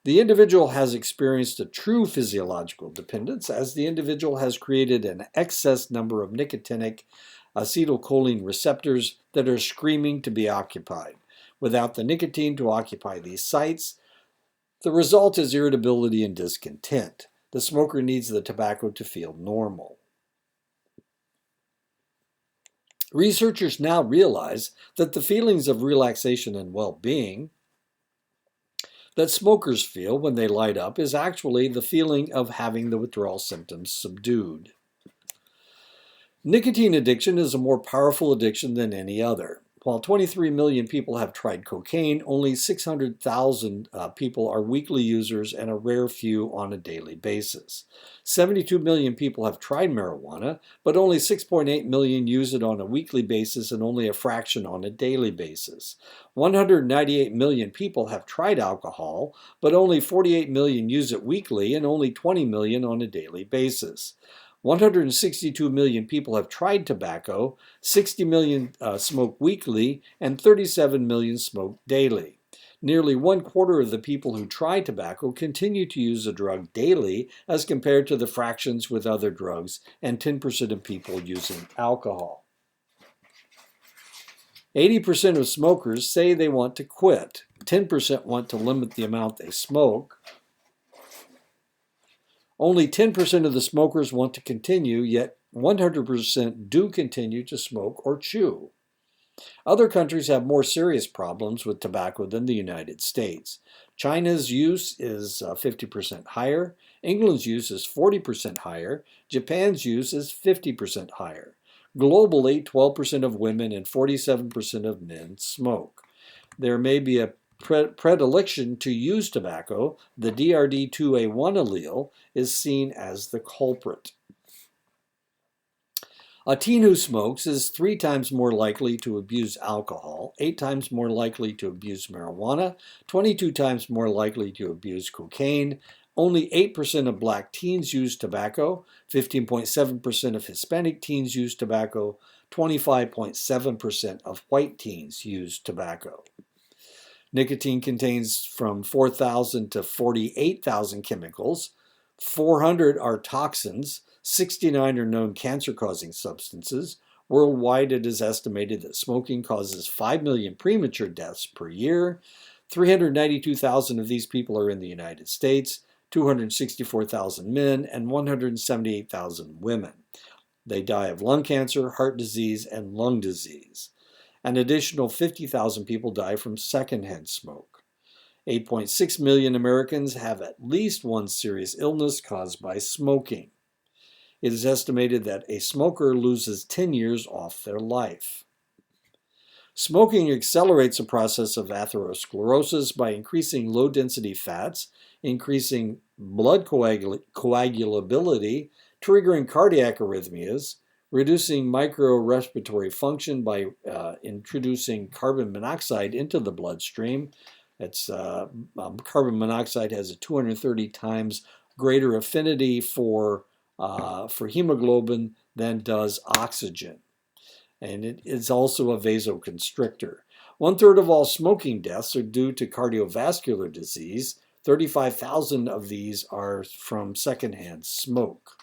The individual has experienced a true physiological dependence as the individual has created an excess number of nicotinic acetylcholine receptors that are screaming to be occupied. Without the nicotine to occupy these sites, the result is irritability and discontent. The smoker needs the tobacco to feel normal. Researchers now realize that the feelings of relaxation and well-being that smokers feel when they light up is actually the feeling of having the withdrawal symptoms subdued. Nicotine addiction is a more powerful addiction than any other. While 23 million people have tried cocaine, only 600,000 people are weekly users and a rare few on a daily basis. 72 million people have tried marijuana, but only 6.8 million use it on a weekly basis and only a fraction on a daily basis. 198 million people have tried alcohol, but only 48 million use it weekly and only 20 million on a daily basis. 162 million people have tried tobacco, 60 million smoke weekly, and 37 million smoke daily. Nearly 1/4 of the people who try tobacco continue to use the drug daily as compared to the fractions with other drugs and 10% of people using alcohol. 80% of smokers say they want to quit. 10% want to limit the amount they smoke. Only 10% of the smokers want to continue, yet 100% do continue to smoke or chew. Other countries have more serious problems with tobacco than the United States. China's use is 50% higher, England's use is 40% higher, Japan's use is 50% higher. Globally, 12% of women and 47% of men smoke. There may be a predilection to use tobacco. The DRD2A1 allele is seen as the culprit. A teen who smokes is 3 times more likely to abuse alcohol, 8 times more likely to abuse marijuana, 22 times more likely to abuse cocaine. Only 8% of black teens use tobacco, 15.7% of Hispanic teens use tobacco, 25.7% of white teens use tobacco. Nicotine contains from 4,000 to 48,000 chemicals. 400 are toxins. 69 are known cancer-causing substances. Worldwide, it is estimated that smoking causes 5 million premature deaths per year. 392,000 of these people are in the United States, 264,000 men, and 178,000 women. They die of lung cancer, heart disease, and lung disease. An additional 50,000 people die from secondhand smoke. 8.6 million Americans have at least one serious illness caused by smoking. It is estimated that a smoker loses 10 years off their life. Smoking accelerates the process of atherosclerosis by increasing low-density fats, increasing blood coagulability, triggering cardiac arrhythmias, reducing micro-respiratory function by introducing carbon monoxide into the bloodstream. Carbon monoxide has a 230 times greater affinity for hemoglobin than does oxygen. And it is also a vasoconstrictor. 1/3 of all smoking deaths are due to cardiovascular disease. 35,000 of these are from secondhand smoke.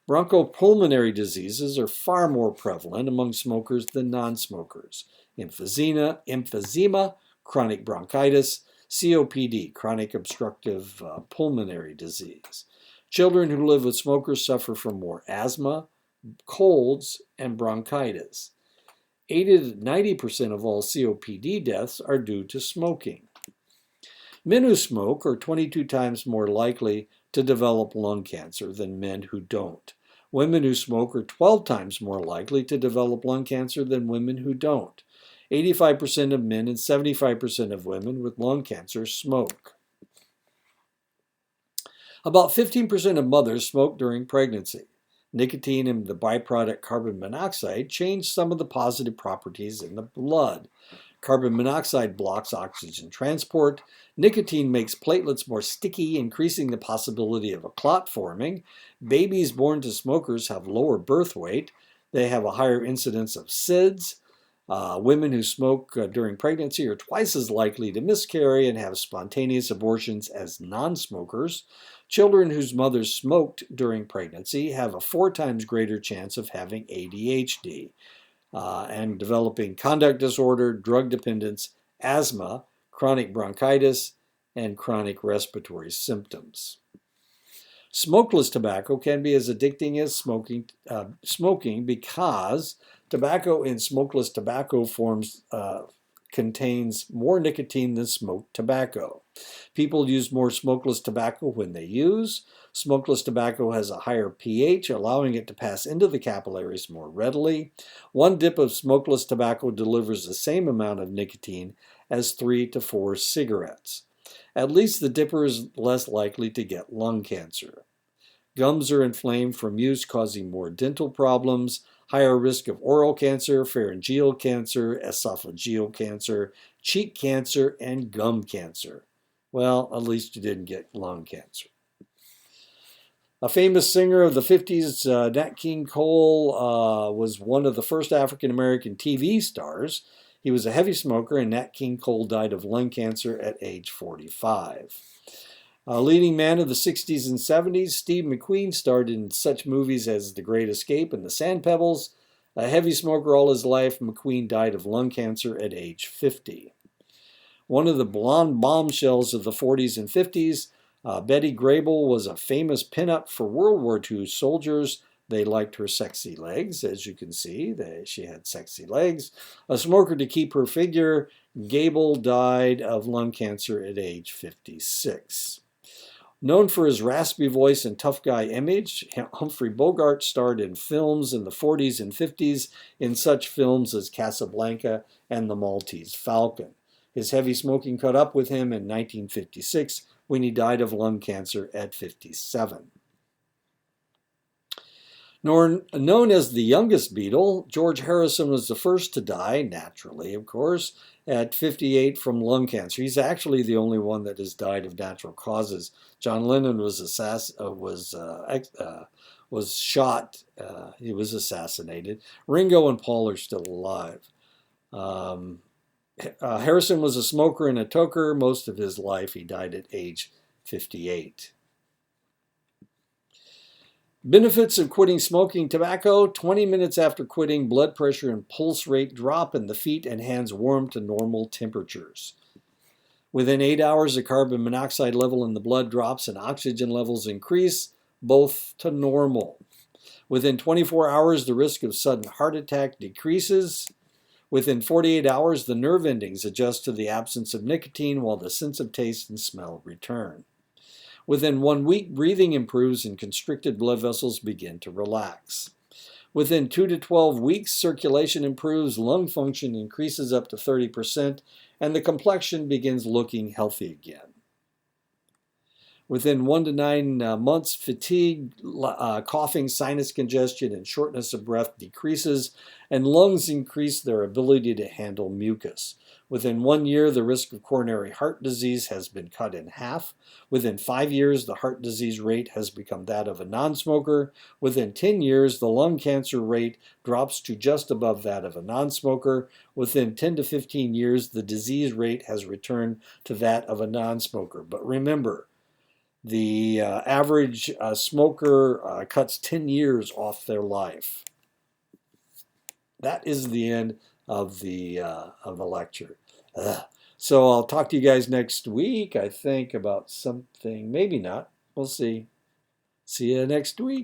Bronchopulmonary diseases are far more prevalent among smokers than non-smokers. Emphysema, chronic bronchitis, COPD, chronic obstructive pulmonary disease. Children who live with smokers suffer from more asthma, colds, and bronchitis. 80 to 90% of all COPD deaths are due to smoking. Men who smoke are 22 times more likely to develop lung cancer than men who don't. Women who smoke are 12 times more likely to develop lung cancer than women who don't. 85% of men and 75% of women with lung cancer smoke. About 15% of mothers smoke during pregnancy. Nicotine and the byproduct carbon monoxide change some of the positive properties in the blood. Carbon monoxide blocks oxygen transport. Nicotine makes platelets more sticky, increasing the possibility of a clot forming. Babies born to smokers have lower birth weight. They have a higher incidence of SIDS. Women who smoke during pregnancy are twice as likely to miscarry and have spontaneous abortions as non-smokers. Children whose mothers smoked during pregnancy have a 4 times greater chance of having ADHD and developing conduct disorder, drug dependence, asthma, chronic bronchitis, and chronic respiratory symptoms. Smokeless tobacco can be as addicting as smoking because tobacco in smokeless tobacco forms contains more nicotine than smoked tobacco. People use more smokeless tobacco when they use. Smokeless tobacco has a higher pH, allowing it to pass into the capillaries more readily. 1 dip of smokeless tobacco delivers the same amount of nicotine as 3 to 4 cigarettes. At least the dipper is less likely to get lung cancer. Gums are inflamed from use, causing more dental problems, higher risk of oral cancer, pharyngeal cancer, esophageal cancer, cheek cancer, and gum cancer. Well, at least you didn't get lung cancer. A famous singer of the 50s, Nat King Cole, was one of the first African-American TV stars. He was a heavy smoker, and Nat King Cole died of lung cancer at age 45. A leading man of the 60s and 70s, Steve McQueen starred in such movies as The Great Escape and The Sand Pebbles. A heavy smoker all his life, McQueen died of lung cancer at age 50. One of the blonde bombshells of the 40s and 50s, Betty Grable, was a famous pinup for World War II soldiers. They liked her sexy legs, as you can see. She had sexy legs. A smoker to keep her figure, Gable died of lung cancer at age 56. Known for his raspy voice and tough guy image, Humphrey Bogart starred in films in the 40s and 50s in such films as Casablanca and The Maltese Falcon. His heavy smoking caught up with him in 1956 when he died of lung cancer at 57. Known as the youngest Beatle, George Harrison was the first to die, naturally, of course, at 58 from lung cancer. He's actually the only one that has died of natural causes. John Lennon was shot. He was assassinated. Ringo and Paul are still alive. Harrison was a smoker and a toker most of his life. He died at age 58. Benefits of quitting smoking tobacco: 20 minutes after quitting, blood pressure and pulse rate drop and the feet and hands warm to normal temperatures. Within 8 hours, the carbon monoxide level in the blood drops and oxygen levels increase, both to normal. Within 24 hours, the risk of sudden heart attack decreases. Within 48 hours, the nerve endings adjust to the absence of nicotine while the sense of taste and smell return. Within 1 week, breathing improves and constricted blood vessels begin to relax. Within 2 to 12 weeks, circulation improves, lung function increases up to 30%, and the complexion begins looking healthy again. Within 1 to 9 months, fatigue, coughing, sinus congestion, and shortness of breath decreases, and lungs increase their ability to handle mucus. Within 1 year, the risk of coronary heart disease has been cut in half. Within 5 years, the heart disease rate has become that of a non-smoker. Within 10 years, the lung cancer rate drops to just above that of a non-smoker. Within 10 to 15 years, the disease rate has returned to that of a non-smoker. But remember, the average smoker cuts 10 years off their life. That is the end of the lecture. So I'll talk to you guys next week, I think, about something. Maybe not. We'll see. See you next week.